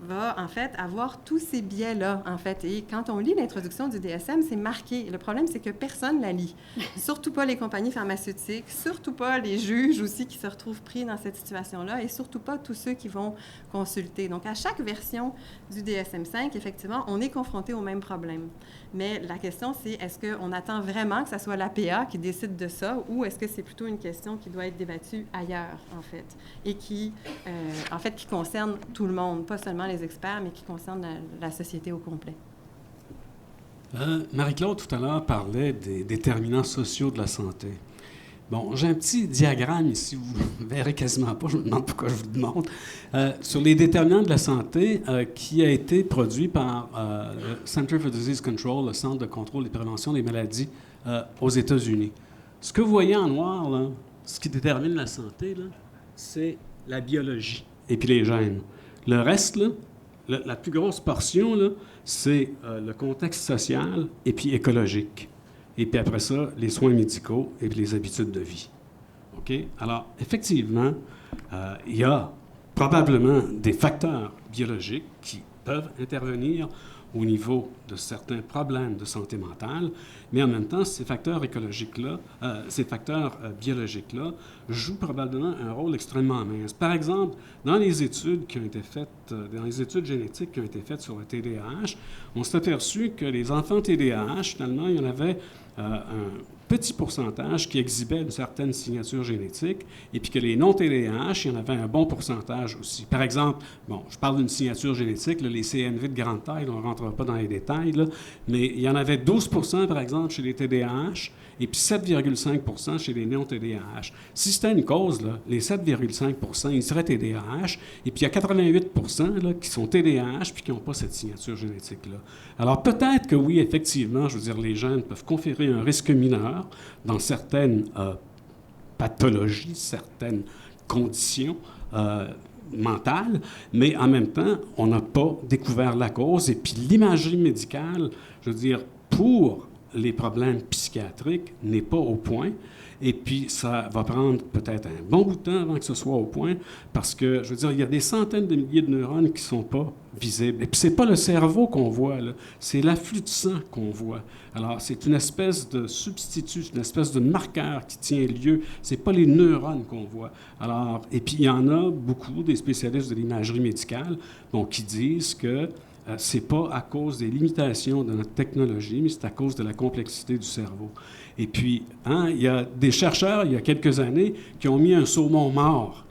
va, en fait, avoir tous ces biais-là, en fait. Et quand on lit l'introduction du DSM, c'est marqué. Le problème, c'est que personne ne la lit. Surtout pas les compagnies pharmaceutiques, surtout pas les juges aussi qui se retrouvent pris dans cette situation-là, et surtout pas tous ceux qui vont consulter. Donc, à chaque version du DSM-5, effectivement, on est confronté au même problème. Mais la question, c'est est-ce qu'on attend vraiment que ce soit l'APA qui décide de ça, ou est-ce que c'est plutôt une question qui doit être débattue ailleurs, en fait, et qui, en fait, qui concerne tout le monde, pas seulement les experts, mais qui concerne la société au complet. Marie-Claude, tout à l'heure, parlait des déterminants sociaux de la santé. Bon, j'ai un petit diagramme ici, vous ne verrez quasiment pas, je me demande pourquoi je vous le montre, sur les déterminants de la santé qui a été produit par le Center for Disease Control, le Centre de contrôle et de prévention des maladies aux États-Unis. Ce que vous voyez en noir, là, ce qui détermine la santé, là, c'est la biologie et puis les gènes. Le reste, là, la plus grosse portion, là, c'est le contexte social et puis écologique. Et puis après ça, les soins médicaux et puis les habitudes de vie. OK? Alors, effectivement, il y a probablement des facteurs biologiques qui peuvent intervenir au niveau de certains problèmes de santé mentale, mais en même temps, ces facteurs écologiques-là, ces facteurs biologiques-là jouent probablement un rôle extrêmement mince. Par exemple, dans les études qui ont été faites, dans les études génétiques qui ont été faites sur le TDAH, on s'est aperçu que les enfants TDAH, finalement, il y en avait un petit pourcentage qui exhibait une certaine signature génétique, et puis que les non-TDAH, il y en avait un bon pourcentage aussi. Par exemple, bon, je parle d'une signature génétique, là, les CNV de grande taille, on ne rentrera pas dans les détails, là, mais il y en avait 12 par exemple, chez les TDAH, et puis 7,5 chez les non-TDAH. Si c'était une cause, là, les 7,5 ils seraient TDAH, et puis il y a 88 là, qui sont TDAH puis qui n'ont pas cette signature génétique-là. Alors peut-être que oui, effectivement, je veux dire, les gènes peuvent conférer un risque mineur dans certaines pathologies, certaines conditions mentales, mais en même temps, on n'a pas découvert la cause, et puis l'imagerie médicale, je veux dire, pour les problèmes psychiatriques n'est pas au point. Et puis, ça va prendre peut-être un bon bout de temps avant que ce soit au point, parce que, je veux dire, il y a des centaines de milliers de neurones qui ne sont pas visibles. Et puis, ce n'est pas le cerveau qu'on voit, là, c'est l'afflux de sang qu'on voit. Alors, c'est une espèce de substitut, une espèce de marqueur qui tient lieu. Ce n'est pas les neurones qu'on voit. Alors, et puis, il y en a beaucoup, des spécialistes de l'imagerie médicale, bon, qui disent que ce n'est pas à cause des limitations de notre technologie, mais c'est à cause de la complexité du cerveau. Et puis, il y a des chercheurs, il y a quelques années, qui ont mis un saumon mort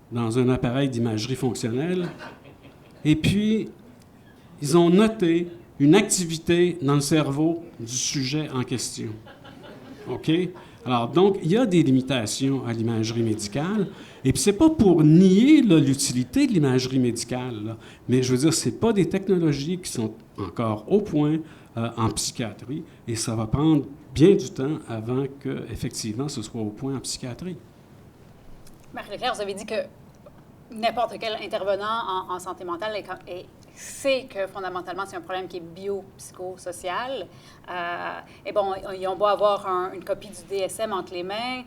dans un appareil d'imagerie fonctionnelle. Et puis, ils ont noté une activité dans le cerveau du sujet en question. OK? Alors, donc, il y a des limitations à l'imagerie médicale. Et puis, ce n'est pas pour nier là, l'utilité de l'imagerie médicale, là, mais je veux dire, ce n'est pas des technologies qui sont encore au point en psychiatrie, et ça va prendre bien du temps avant qu'effectivement ce soit au point en psychiatrie. Marie-Leclerc, vous avez dit que n'importe quel intervenant en santé mentale sait que fondamentalement c'est un problème qui est biopsychosocial. Et bon, ils ont beau avoir une copie du DSM entre les mains,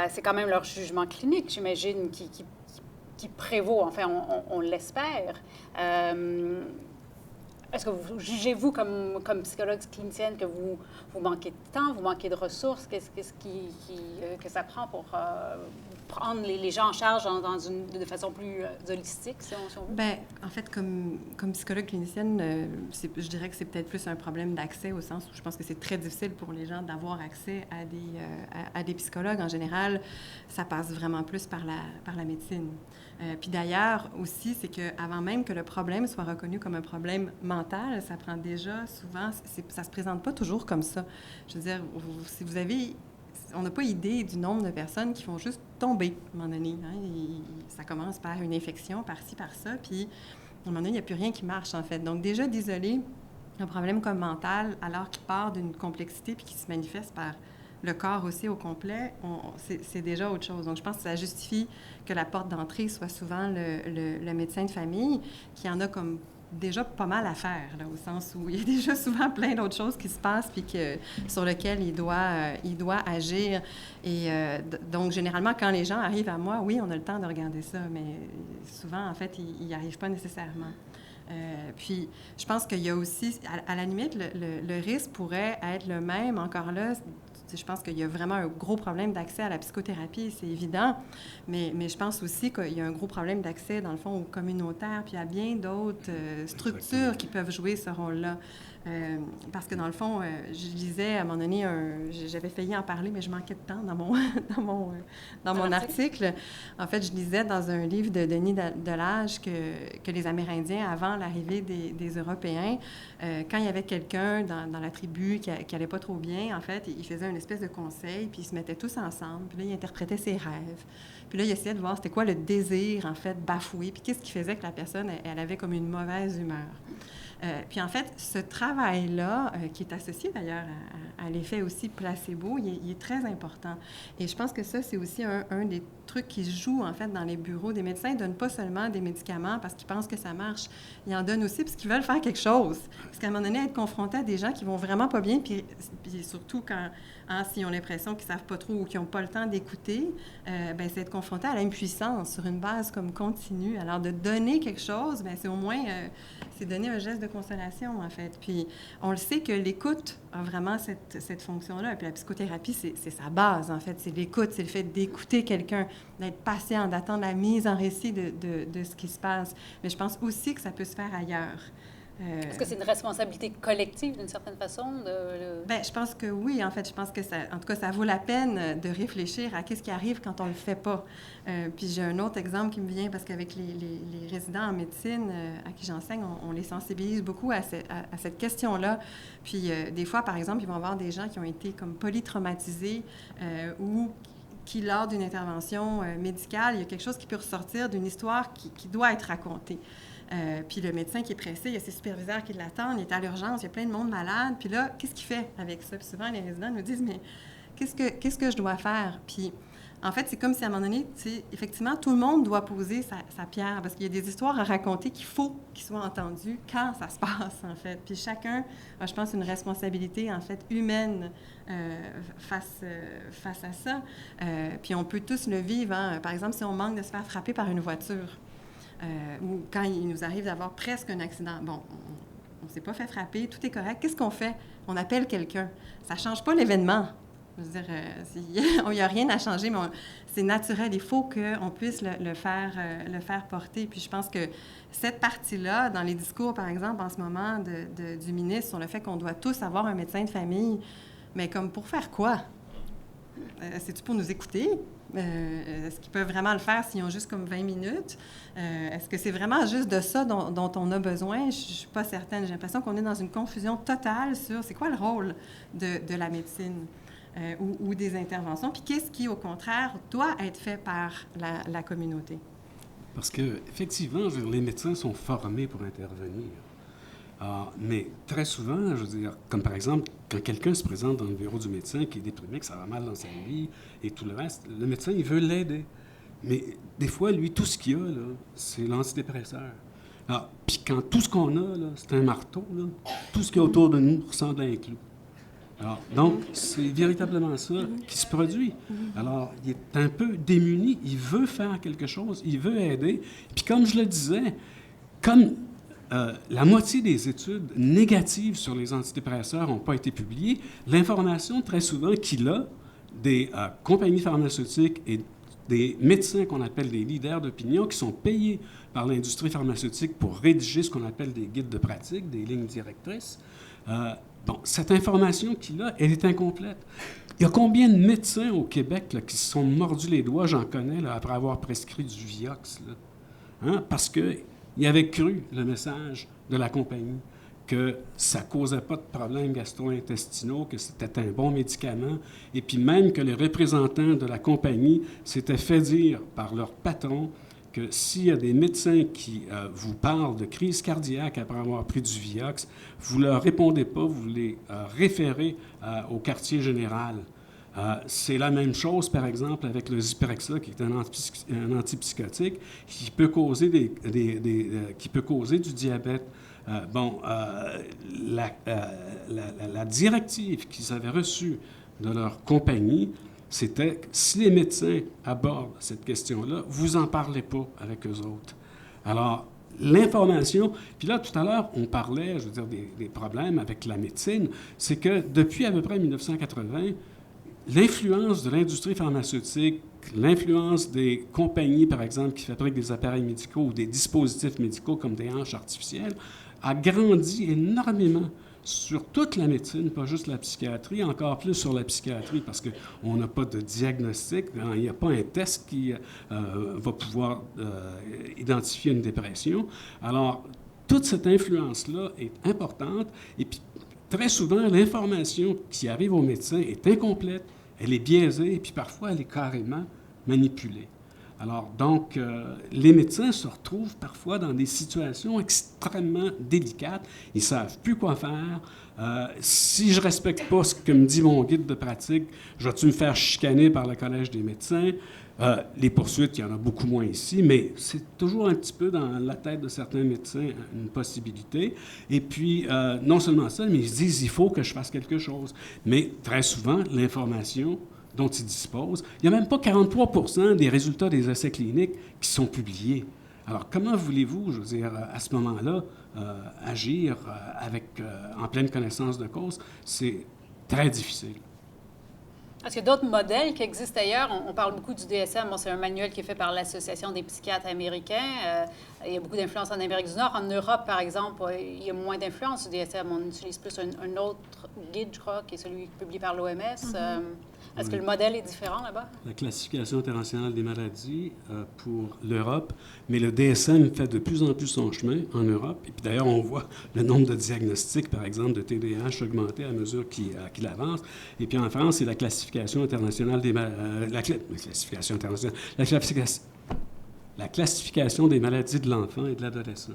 c'est quand même leur jugement clinique, j'imagine, qui prévaut. Enfin, on l'espère. Est-ce que vous jugez-vous comme psychologue clinicienne que vous manquez de temps, vous manquez de ressources? Qu'est-ce que ça prend pour prendre les gens en charge de façon plus holistique, si on veut? Bien, en fait, comme psychologue clinicienne, je dirais que c'est peut-être plus un problème d'accès, au sens où je pense que c'est très difficile pour les gens d'avoir accès à des psychologues. En général, ça passe vraiment plus par la médecine. Puis d'ailleurs, aussi, c'est qu'avant même que le problème soit reconnu comme un problème mental, ça prend déjà souvent, ça se présente pas toujours comme ça. Je veux dire, si vous avez, on n'a pas idée du nombre de personnes qui font juste tomber à un moment donné. Ça commence par une infection, par-ci, par-ça, puis à un moment donné, il n'y a plus rien qui marche, en fait. Donc déjà, d'isoler un problème comme mental, alors qu'il part d'une complexité puis qui se manifeste par le corps aussi au complet, c'est déjà autre chose. Donc, je pense que ça justifie que la porte d'entrée soit souvent le médecin de famille, qui en a comme déjà pas mal à faire, là, au sens où il y a déjà souvent plein d'autres choses qui se passent puis sur lesquelles il doit agir. Et donc, généralement, quand les gens arrivent à moi, oui, on a le temps de regarder ça, mais souvent, en fait, ils n'y arrivent pas nécessairement. Puis, je pense qu'il y a aussi, à la limite, le risque pourrait être le même, encore là. Je pense qu'il y a vraiment un gros problème d'accès à la psychothérapie, c'est évident, mais je pense aussi qu'il y a un gros problème d'accès, dans le fond, au communautaire, puis à bien d'autres structures qui peuvent jouer ce rôle-là. Parce que, dans le fond, je lisais à un moment donné, j'avais failli en parler, mais je manquais de temps dans mon article. En fait, je lisais dans un livre de Denis Delage que les Amérindiens, avant l'arrivée des Européens, quand il y avait quelqu'un dans la tribu qui n'allait pas trop bien, en fait, ils faisaient une espèce de conseil, puis ils se mettaient tous ensemble, puis là, ils interprétaient ses rêves. Puis là, ils essayaient de voir c'était quoi le désir, en fait, bafoué, puis qu'est-ce qui faisait que la personne, elle avait comme une mauvaise humeur. Puis en fait, ce travail-là, qui est associé d'ailleurs à l'effet aussi placebo, il est très important. Et je pense que ça, c'est aussi un des trucs qui se joue en fait dans les bureaux des médecins. Ils ne donnent pas seulement des médicaments parce qu'ils pensent que ça marche. Ils en donnent aussi parce qu'ils veulent faire quelque chose. Parce qu'à un moment donné, être confronté à des gens qui vont vraiment pas bien, puis surtout quand s'ils ont l'impression qu'ils ne savent pas trop ou qu'ils n'ont pas le temps d'écouter, ben, c'est être confronté à l'impuissance sur une base comme continue. Alors, de donner quelque chose, ben, c'est au moins... c'est donner un geste de consolation, en fait. Puis, on le sait que l'écoute a vraiment cette fonction-là. Puis, la psychothérapie, c'est sa base, en fait. C'est l'écoute, c'est le fait d'écouter quelqu'un, d'être patient, d'attendre la mise en récit de ce qui se passe. Mais je pense aussi que ça peut se faire ailleurs. Est-ce que c'est une responsabilité collective, d'une certaine façon? Bien, je pense que oui. En fait, je pense que en tout cas, ça vaut la peine de réfléchir à qu'est-ce qui arrive quand on ne le fait pas. Puis j'ai un autre exemple qui me vient parce qu'avec les résidents en médecine à qui j'enseigne, on les sensibilise beaucoup à cette question-là. Puis des fois, par exemple, ils vont avoir des gens qui ont été comme polytraumatisés ou qui, lors d'une intervention médicale, il y a quelque chose qui peut ressortir d'une histoire qui doit être racontée. Puis le médecin qui est pressé, il y a ses superviseurs qui l'attendent, il est à l'urgence, il y a plein de monde malade. Puis là, qu'est-ce qu'il fait avec ça? Puis souvent, les résidents nous disent, mais qu'est-ce que je dois faire? Puis en fait, c'est comme si à un moment donné, effectivement, tout le monde doit poser sa pierre parce qu'il y a des histoires à raconter qu'il faut qu'ils soient entendues quand ça se passe, en fait. Puis chacun a, je pense, une responsabilité, en fait, humaine face à ça. Puis on peut tous le vivre. Hein? Par exemple, si on manque de se faire frapper par une voiture, ou quand il nous arrive d'avoir presque un accident. Bon, on ne s'est pas fait frapper, tout est correct. Qu'est-ce qu'on fait? On appelle quelqu'un. Ça ne change pas l'événement. Je veux dire, il n'y a rien à changer, mais c'est naturel. Il faut qu'on puisse le faire porter. Puis je pense que cette partie-là, dans les discours, par exemple, en ce moment, du ministre sur le fait qu'on doit tous avoir un médecin de famille, mais comme pour faire quoi? C'est-tu pour nous écouter? Est-ce qu'ils peuvent vraiment le faire s'ils ont juste comme 20 minutes? Est-ce que c'est vraiment juste de ça dont on a besoin? Je ne suis pas certaine. J'ai l'impression qu'on est dans une confusion totale sur c'est quoi le rôle de la médecine ou des interventions, puis qu'est-ce qui, au contraire, doit être fait par la communauté? Parce qu'effectivement, les médecins sont formés pour intervenir. Mais très souvent, je veux dire, comme par exemple, quand quelqu'un se présente dans le bureau du médecin qui est déprimé, que ça va mal dans sa vie et tout le reste, le médecin, il veut l'aider. Mais des fois, lui, tout ce qu'il a, là, c'est l'antidépresseur. Puis quand tout ce qu'on a, là, c'est un marteau, là, tout ce qu'il y a autour de nous ressemble à un clou. Alors, donc, c'est véritablement ça qui se produit. Alors, il est un peu démuni, il veut faire quelque chose, il veut aider. Puis comme je le disais, comme la moitié des études négatives sur les antidépresseurs n'ont pas été publiées, l'information, très souvent, qu'il a des compagnies pharmaceutiques et des médecins qu'on appelle des leaders d'opinion qui sont payés par l'industrie pharmaceutique pour rédiger ce qu'on appelle des guides de pratique, des lignes directrices. Bon, cette information qu'il a, elle est incomplète. Il y a combien de médecins au Québec là, qui se sont mordus les doigts, j'en connais, là, après avoir prescrit du Vioxx, là, hein? Parce qu'ils avaient cru le message de la compagnie, que ça ne causait pas de problèmes gastro-intestinaux, que c'était un bon médicament, et puis même que les représentants de la compagnie s'étaient fait dire par leur patron que s'il y a des médecins qui vous parlent de crise cardiaque après avoir pris du Vioxx, vous ne leur répondez pas, vous les référez au quartier général. C'est la même chose, par exemple, avec le Zyprexa, qui est un antipsychotique, qui peut causer, qui peut causer du diabète. La directive qu'ils avaient reçue de leur compagnie, c'était que si les médecins abordent cette question-là, vous n'en parlez pas avec eux autres. Alors, l'information, puis là, tout à l'heure, on parlait, je veux dire, des problèmes avec la médecine, c'est que depuis à peu près 1980, l'influence de l'industrie pharmaceutique, l'influence des compagnies, par exemple, qui fabriquent des appareils médicaux ou des dispositifs médicaux comme des hanches artificielles, a grandi énormément sur toute la médecine, pas juste la psychiatrie, encore plus sur la psychiatrie, parce qu'on n'a pas de diagnostic, il n'y a pas un test qui va pouvoir identifier une dépression. Alors, toute cette influence-là est importante, et puis très souvent, l'information qui arrive aux médecins est incomplète, elle est biaisée, et puis parfois, elle est carrément manipulée. Alors, donc, les médecins se retrouvent parfois dans des situations extrêmement délicates. Ils ne savent plus quoi faire. Si je ne respecte pas ce que me dit mon guide de pratique, je vais-tu me faire chicaner par le Collège des médecins? Les poursuites, il y en a beaucoup moins ici, mais c'est toujours un petit peu dans la tête de certains médecins une possibilité. Et puis, non seulement ça, mais ils se disent, il faut que je fasse quelque chose. Mais très souvent, l'information dont ils disposent, il n'y a même pas 43% des résultats des essais cliniques qui sont publiés. Alors, comment voulez-vous, je veux dire, à ce moment-là, agir en pleine connaissance de cause? C'est très difficile. Est-ce qu'il y a d'autres modèles qui existent ailleurs? On parle beaucoup du DSM. Bon, c'est un manuel qui est fait par l'Association des psychiatres américains. Il y a beaucoup d'influence en Amérique du Nord. En Europe, par exemple, il y a moins d'influence du DSM. On utilise plus un autre guide, je crois, qui est celui publié par l'OMS. Est-ce que le modèle est différent là-bas? La classification internationale des maladies pour l'Europe, mais le DSM fait de plus en plus son chemin en Europe. Et puis d'ailleurs, on voit le nombre de diagnostics, par exemple, de TDAH augmenter à mesure qu'il avance. Et puis en France, c'est la classification internationale des maladies... La classification des maladies de l'enfant et de l'adolescent.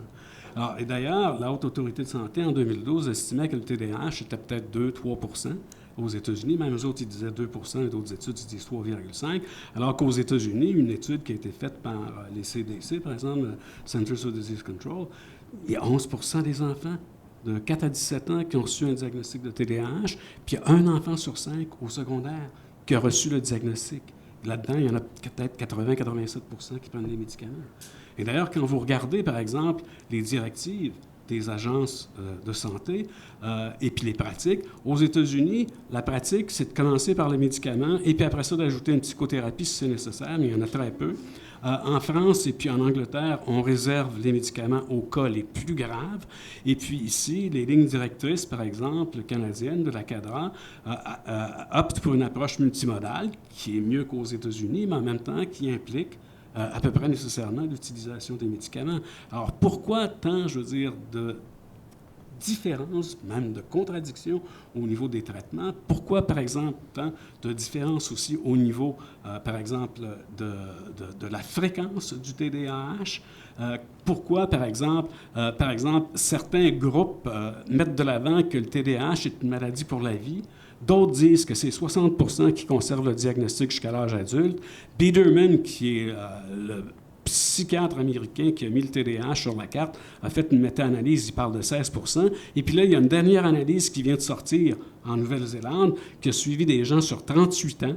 Alors, et d'ailleurs, la Haute Autorité de santé, en 2012, estimait que le TDAH était peut-être 2-3 % aux États-Unis. Même eux autres, ils disaient 2 % et d'autres études, ils disent 3,5 %. Alors qu'aux États-Unis, une étude qui a été faite par les CDC, par exemple, Centers for Disease Control, il y a 11 % des enfants de 4 à 17 ans qui ont reçu un diagnostic de TDAH, puis il y a un enfant sur 5 au secondaire qui a reçu le diagnostic. Là-dedans, il y en a peut-être 80-87 % qui prennent des médicaments. Et d'ailleurs, quand vous regardez, par exemple, les directives des agences de santé et puis les pratiques, aux États-Unis, la pratique, c'est de commencer par les médicaments et puis après ça, d'ajouter une psychothérapie si c'est nécessaire, mais il y en a très peu. En France et puis en Angleterre, on réserve les médicaments aux cas les plus graves. Et puis ici, les lignes directrices, par exemple, canadiennes de la CADRA, optent pour une approche multimodale, qui est mieux qu'aux États-Unis, mais en même temps qui implique à peu près nécessairement l'utilisation des médicaments. Alors, pourquoi tant, je veux dire, de différences, même de contradictions au niveau des traitements? Pourquoi, par exemple, tant de différences aussi au niveau, par exemple, de la fréquence du TDAH? Pourquoi, par exemple, certains groupes mettent de l'avant que le TDAH est une maladie pour la vie? D'autres disent que c'est 60 % qui conservent le diagnostic jusqu'à l'âge adulte. Biederman, qui est le psychiatre américain qui a mis le TDAH sur la carte, a fait une méta-analyse, il parle de 16 %. Et puis là, il y a une dernière analyse qui vient de sortir en Nouvelle-Zélande, qui a suivi des gens sur 38 ans,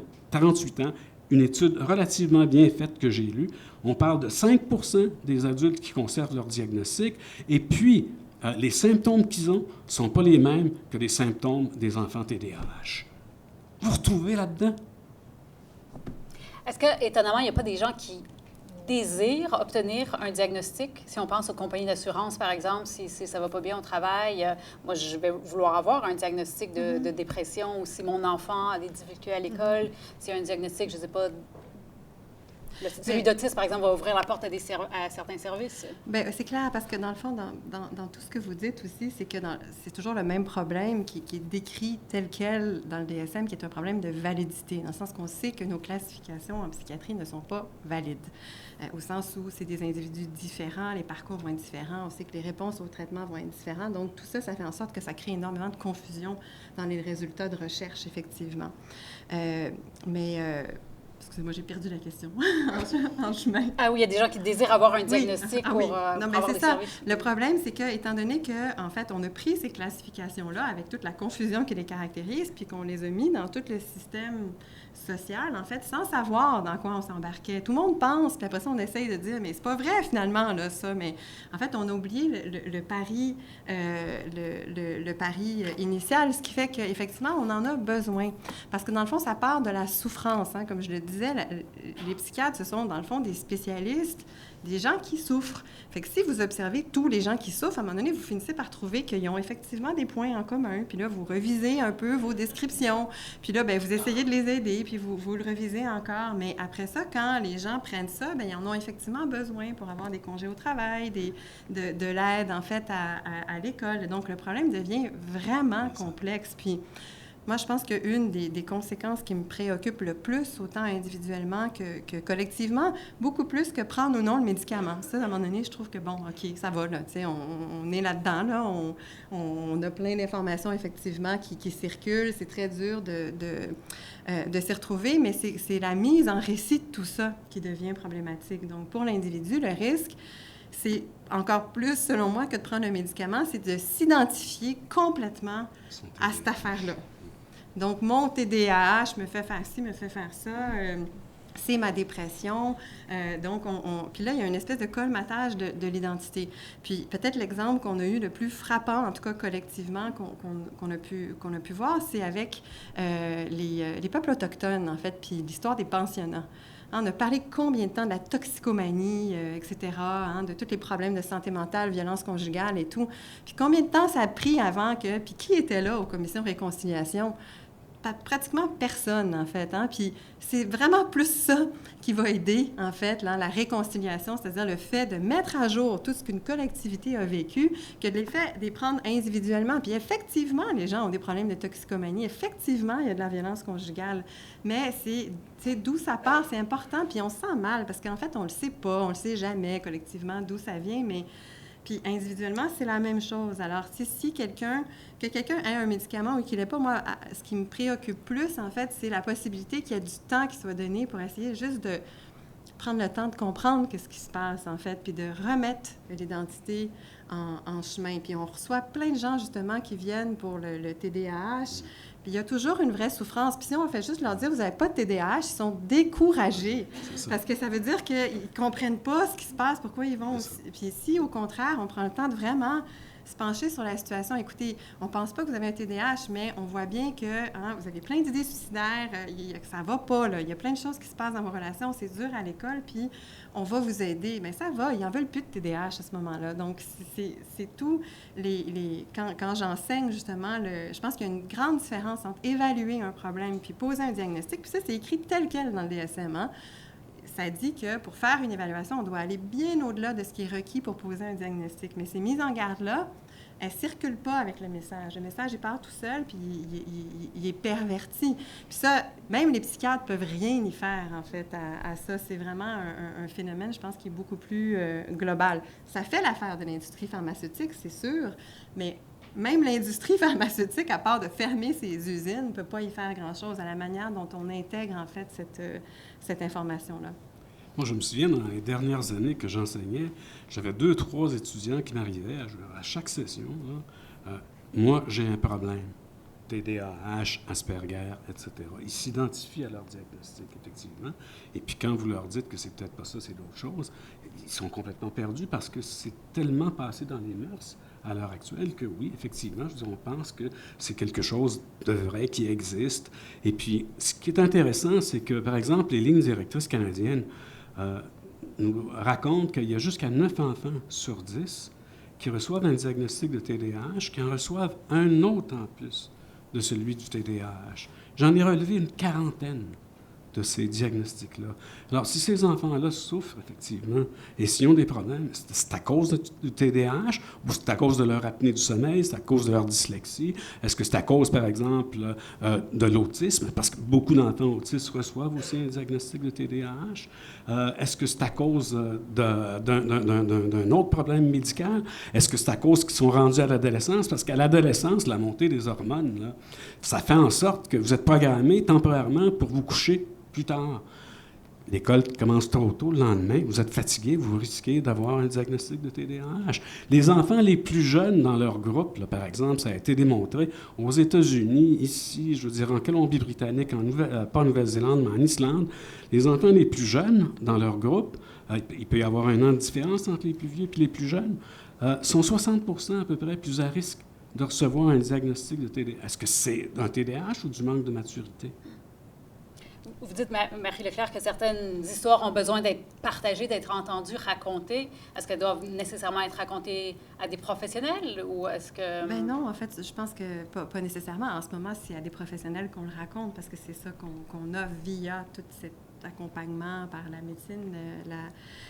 une étude relativement bien faite que j'ai lue. On parle de 5 % des adultes qui conservent leur diagnostic. Et puis, les symptômes qu'ils ont ne sont pas les mêmes que les symptômes des enfants TDAH. Vous retrouvez là-dedans? Est-ce que, étonnamment, il n'y a pas des gens qui désirent obtenir un diagnostic? Si on pense aux compagnies d'assurance, par exemple, si ça ne va pas bien au travail, moi, je vais vouloir avoir un diagnostic de dépression, ou si mon enfant a des difficultés à l'école, s'il y a un diagnostic, je ne sais pas... Celui d'autisme, par exemple, va ouvrir la porte à certains services. Bien, c'est clair, parce que dans le fond, dans tout ce que vous dites aussi, c'est que c'est toujours le même problème qui est décrit tel quel dans le DSM, qui est un problème de validité, dans le sens qu'on sait que nos classifications en psychiatrie ne sont pas valides, au sens où c'est des individus différents, les parcours vont être différents, on sait que les réponses au traitement vont être différentes. Donc, tout ça, ça fait en sorte que ça crée énormément de confusion dans les résultats de recherche, effectivement. Excusez-moi, j'ai perdu la question en chemin. Ah oui, il y a des gens qui désirent avoir un diagnostic pour non, mais avoir c'est des ça. services. Le problème, c'est que, étant donné que, en fait, on a pris ces classifications-là avec toute la confusion qui les caractérise, puis qu'on les a mis dans tout le système social, en fait, sans savoir dans quoi on s'embarquait. Tout le monde pense, puis après ça, on essaye de dire, mais c'est pas vrai, finalement, là, ça. Mais en fait, on a oublié le pari, le pari initial, ce qui fait qu'effectivement, on en a besoin. Parce que, dans le fond, ça part de la souffrance, hein, comme je le disais. Les psychiatres, ce sont, dans le fond, des spécialistes, des gens qui souffrent. Fait que si vous observez tous les gens qui souffrent, à un moment donné, vous finissez par trouver qu'ils ont effectivement des points en commun. Puis là, vous revisez un peu vos descriptions. Puis là, bien, vous essayez de les aider, puis vous le revisez encore. Mais après ça, quand les gens prennent ça, bien, ils en ont effectivement besoin pour avoir des congés au travail, de l'aide, en fait, à l'école. Donc, le problème devient vraiment complexe. Puis moi, je pense qu'une des conséquences qui me préoccupe le plus, autant individuellement que collectivement, beaucoup plus que prendre ou non le médicament. Ça, à un moment donné, je trouve que, bon, OK, ça va, là, tu sais, on est là-dedans, là, on a plein d'informations, effectivement, qui circulent. C'est très dur de s'y retrouver, mais c'est la mise en récit de tout ça qui devient problématique. Donc, pour l'individu, le risque, c'est encore plus, selon moi, que de prendre un médicament, c'est de s'identifier complètement à cette affaire-là. Donc, mon TDAH me fait faire ci, me fait faire ça, c'est ma dépression. Puis là, il y a une espèce de colmatage de l'identité. Puis peut-être l'exemple qu'on a eu le plus frappant, en tout cas collectivement, qu'on a pu voir, c'est avec les peuples autochtones, en fait, puis l'histoire des pensionnats. On a parlé combien de temps de la toxicomanie, etc., de tous les problèmes de santé mentale, violence conjugale et tout. Puis combien de temps ça a pris avant que... Puis qui était là aux commissions de réconciliation? Pratiquement personne, en fait. Puis c'est vraiment plus ça qui va aider, en fait, là, la réconciliation, c'est-à-dire le fait de mettre à jour tout ce qu'une collectivité a vécu, que de les prendre individuellement. Puis effectivement, les gens ont des problèmes de toxicomanie. Effectivement, il y a de la violence conjugale. Mais c'est d'où ça part, c'est important. Puis on se sent mal, parce qu'en fait, on le sait pas, on le sait jamais collectivement d'où ça vient, mais... Puis individuellement, c'est la même chose. Alors, si quelqu'un ait un médicament ou qu'il n'ait pas, moi, ce qui me préoccupe plus, en fait, c'est la possibilité qu'il y ait du temps qui soit donné pour essayer juste de prendre le temps de comprendre ce qui se passe, en fait, puis de remettre l'identité en chemin. Puis on reçoit plein de gens, justement, qui viennent pour le TDAH. Puis il y a toujours une vraie souffrance. Puis si on fait juste leur dire « vous n'avez pas de TDAH », ils sont découragés. Parce que ça veut dire qu'ils ne comprennent pas ce qui se passe, pourquoi ils vont... Puis si, au contraire, on prend le temps de vraiment se pencher sur la situation. Écoutez, on ne pense pas que vous avez un TDAH, mais on voit bien que vous avez plein d'idées suicidaires, que ça ne va pas, là. Il y a plein de choses qui se passent dans vos relations, c'est dur à l'école, puis on va vous aider. Bien, ça va, ils n'en veulent plus de TDAH à ce moment-là. Donc, c'est tout. Quand j'enseigne, justement, je pense qu'il y a une grande différence entre évaluer un problème puis poser un diagnostic. Puis ça, c'est écrit tel quel dans le DSM, hein? Ça dit que pour faire une évaluation, on doit aller bien au-delà de ce qui est requis pour poser un diagnostic. Mais ces mises en garde-là, elles ne circulent pas avec le message. Le message, il part tout seul, puis il est perverti. Puis ça, même les psychiatres ne peuvent rien y faire, en fait, à ça. C'est vraiment un phénomène, je pense, qui est beaucoup plus global. Ça fait l'affaire de l'industrie pharmaceutique, c'est sûr, mais même l'industrie pharmaceutique, à part de fermer ses usines, ne peut pas y faire grand-chose à la manière dont on intègre, en fait, cette information-là. Moi, je me souviens, dans les dernières années que j'enseignais, j'avais 2-3 étudiants qui m'arrivaient à chaque session. Là, moi, j'ai un problème. TDAH, Asperger, etc. Ils s'identifient à leur diagnostic, effectivement. Et puis quand vous leur dites que c'est peut-être pas ça, c'est d'autres choses, ils sont complètement perdus parce que c'est tellement passé dans les mœurs à l'heure actuelle que oui, effectivement, je veux dire, on pense que c'est quelque chose de vrai qui existe. Et puis, ce qui est intéressant, c'est que, par exemple, les lignes directrices canadiennes nous racontent qu'il y a jusqu'à 9 enfants sur 10 qui reçoivent un diagnostic de TDAH, qui en reçoivent un autre en plus de celui du TDAH. J'en ai relevé une quarantaine de ces diagnostics-là. Alors, si ces enfants-là souffrent, effectivement, et s'ils ont des problèmes, c'est à cause du TDAH ou c'est à cause de leur apnée du sommeil, c'est à cause de leur dyslexie? Est-ce que c'est à cause, par exemple, de l'autisme? Parce que beaucoup d'enfants autistes reçoivent aussi un diagnostic de TDAH. Est-ce que c'est à cause d'un autre problème médical? Est-ce que c'est à cause qu'ils sont rendus à l'adolescence? Parce qu'à l'adolescence, la montée des hormones, là, ça fait en sorte que vous êtes programmé temporairement pour vous coucher plus tard. L'école commence trop tôt le lendemain, vous êtes fatigué, vous risquez d'avoir un diagnostic de TDAH. Les enfants les plus jeunes dans leur groupe, là, par exemple, ça a été démontré aux États-Unis, ici, je veux dire en Colombie-Britannique, pas en Nouvelle-Zélande, mais en Islande, les enfants les plus jeunes dans leur groupe, il peut y avoir 1 an de différence entre les plus vieux et les plus jeunes, sont 60% à peu près plus à risque de recevoir un diagnostic de TDAH. Est-ce que c'est un TDAH ou du manque de maturité? Vous dites, Marie Leclerc, que certaines histoires ont besoin d'être partagées, d'être entendues, racontées. Est-ce qu'elles doivent nécessairement être racontées à des professionnels ou est-ce que... Ben non, en fait, je pense que pas nécessairement. En ce moment, c'est à des professionnels qu'on le raconte parce que c'est ça qu'on offre via tout cet accompagnement par la médecine,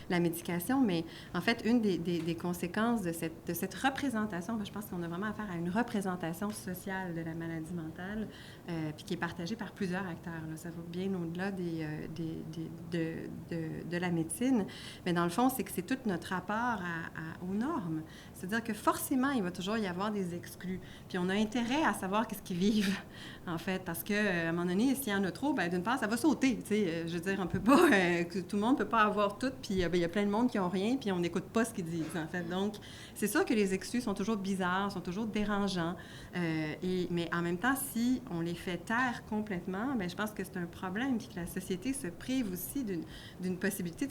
la médication. Mais en fait, une des conséquences de cette représentation, je pense qu'on a vraiment affaire à une représentation sociale de la maladie mentale, puis qui est partagée par plusieurs acteurs. Là. Ça va bien au-delà de la médecine. Mais dans le fond, c'est que c'est tout notre rapport aux normes. C'est-à-dire que forcément, il va toujours y avoir des exclus. Puis on a intérêt à savoir qu'est-ce qu'ils vivent, en fait, parce qu'à un moment donné, s'il y en a trop, bien, d'une part, ça va sauter. Tu sais, je veux dire, on peut pas, tout le monde ne peut pas avoir tout, puis il y a plein de monde qui n'ont rien, puis on n'écoute pas ce qu'ils disent, en fait. Donc, c'est sûr que les exclus sont toujours bizarres, sont toujours dérangeants, mais en même temps, si on les fait taire complètement, bien, je pense que c'est un problème, puis que la société se prive aussi d'une possibilité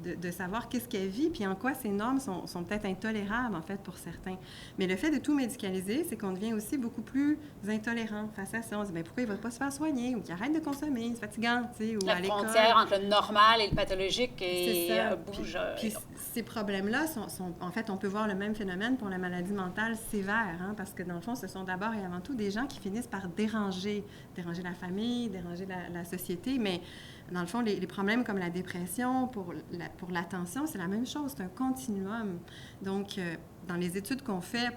de savoir qu'est-ce qu'elle vit, puis en quoi ces normes sont peut-être intolérables, en fait, pour certains. Mais le fait de tout médicaliser, c'est qu'on devient aussi beaucoup plus intolérant face à ça. On se dit, bien, pourquoi il ne va pas se faire soigner, ou qu'il arrête de consommer, c'est fatigant, tu sais, ou la à l'école. La frontière entre le normal et le pathologique bouge. Puis ces problèmes-là, en fait, on peut voir le même phénomène pour la maladie mentale sévère, hein, parce que dans le fond, ce sont d'abord et avant tout des gens qui finissent par déranger la famille, déranger la société, mais dans le fond, les problèmes comme la dépression, pour l'attention, c'est la même chose, c'est un continuum. Donc, dans les études qu'on fait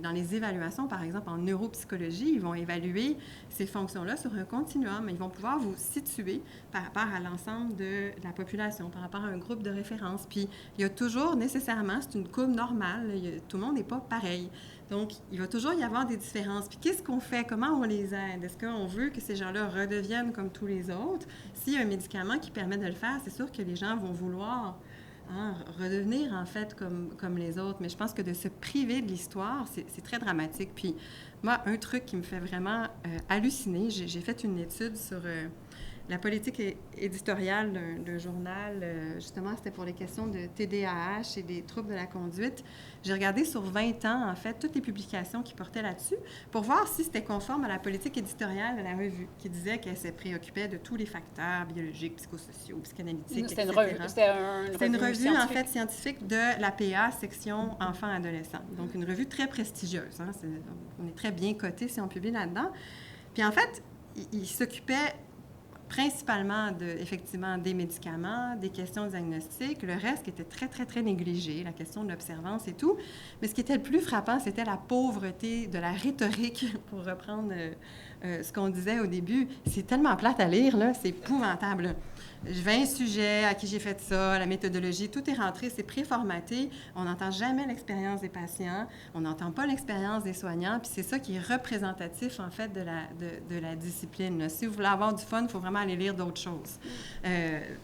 dans les évaluations, par exemple en neuropsychologie, ils vont évaluer ces fonctions-là sur un continuum. Ils vont pouvoir vous situer par rapport à l'ensemble de la population, par rapport à un groupe de référence. Puis, il y a toujours, nécessairement, c'est une courbe normale, tout le monde n'est pas pareil. Donc, il va toujours y avoir des différences. Puis, qu'est-ce qu'on fait? Comment on les aide? Est-ce qu'on veut que ces gens-là redeviennent comme tous les autres? S'il y a un médicament qui permet de le faire, c'est sûr que les gens vont vouloir redevenir, en fait, comme les autres. Mais je pense que de se priver de l'histoire, c'est très dramatique. Puis, moi, un truc qui me fait vraiment halluciner, j'ai fait une étude sur la politique éditoriale d'un journal. Justement, c'était pour les questions de TDAH et des troubles de la conduite. J'ai regardé sur 20 ans, en fait, toutes les publications qui portaient là-dessus pour voir si c'était conforme à la politique éditoriale de la revue, qui disait qu'elle se préoccupait de tous les facteurs biologiques, psychosociaux, psychanalytiques, C'était etc. C'était une revue, en fait, scientifique de l'APA, section enfants-adolescents. Donc, une revue très prestigieuse. Hein? On est très bien coté si on publie là-dedans. Puis, en fait, il s'occupait principalement, effectivement, des médicaments, des questions diagnostiques. Le reste qui était très, très, très négligé, la question de l'observance et tout. Mais ce qui était le plus frappant, c'était la pauvreté de la rhétorique, pour reprendre ce qu'on disait au début. C'est tellement plate à lire, là, c'est épouvantable. 20 sujets, à qui j'ai fait ça, la méthodologie, tout est rentré, c'est préformaté. On n'entend jamais l'expérience des patients, on n'entend pas l'expérience des soignants, puis c'est ça qui est représentatif, en fait, de la discipline. Là. Si vous voulez avoir du fun, il faut vraiment aller lire d'autres choses.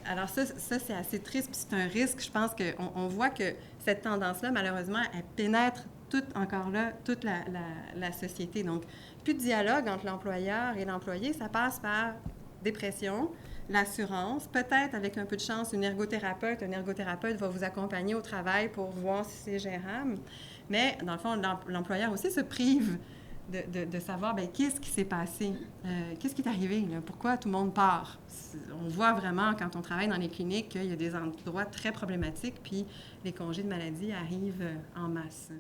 Alors ça, c'est assez triste, puis c'est un risque. Je pense qu'on voit que cette tendance-là, malheureusement, elle pénètre toute la société. Donc, plus de dialogue entre l'employeur et l'employé, ça passe par dépression, l'assurance, peut-être avec un peu de chance, un ergothérapeute va vous accompagner au travail pour voir si c'est gérable. Mais, dans le fond, l'employeur aussi se prive de savoir, bien, qu'est-ce qui s'est passé? Qu'est-ce qui est arrivé? Là? Pourquoi tout le monde part? On voit vraiment, quand on travaille dans les cliniques, qu'il y a des endroits très problématiques, puis les congés de maladie arrivent en masse.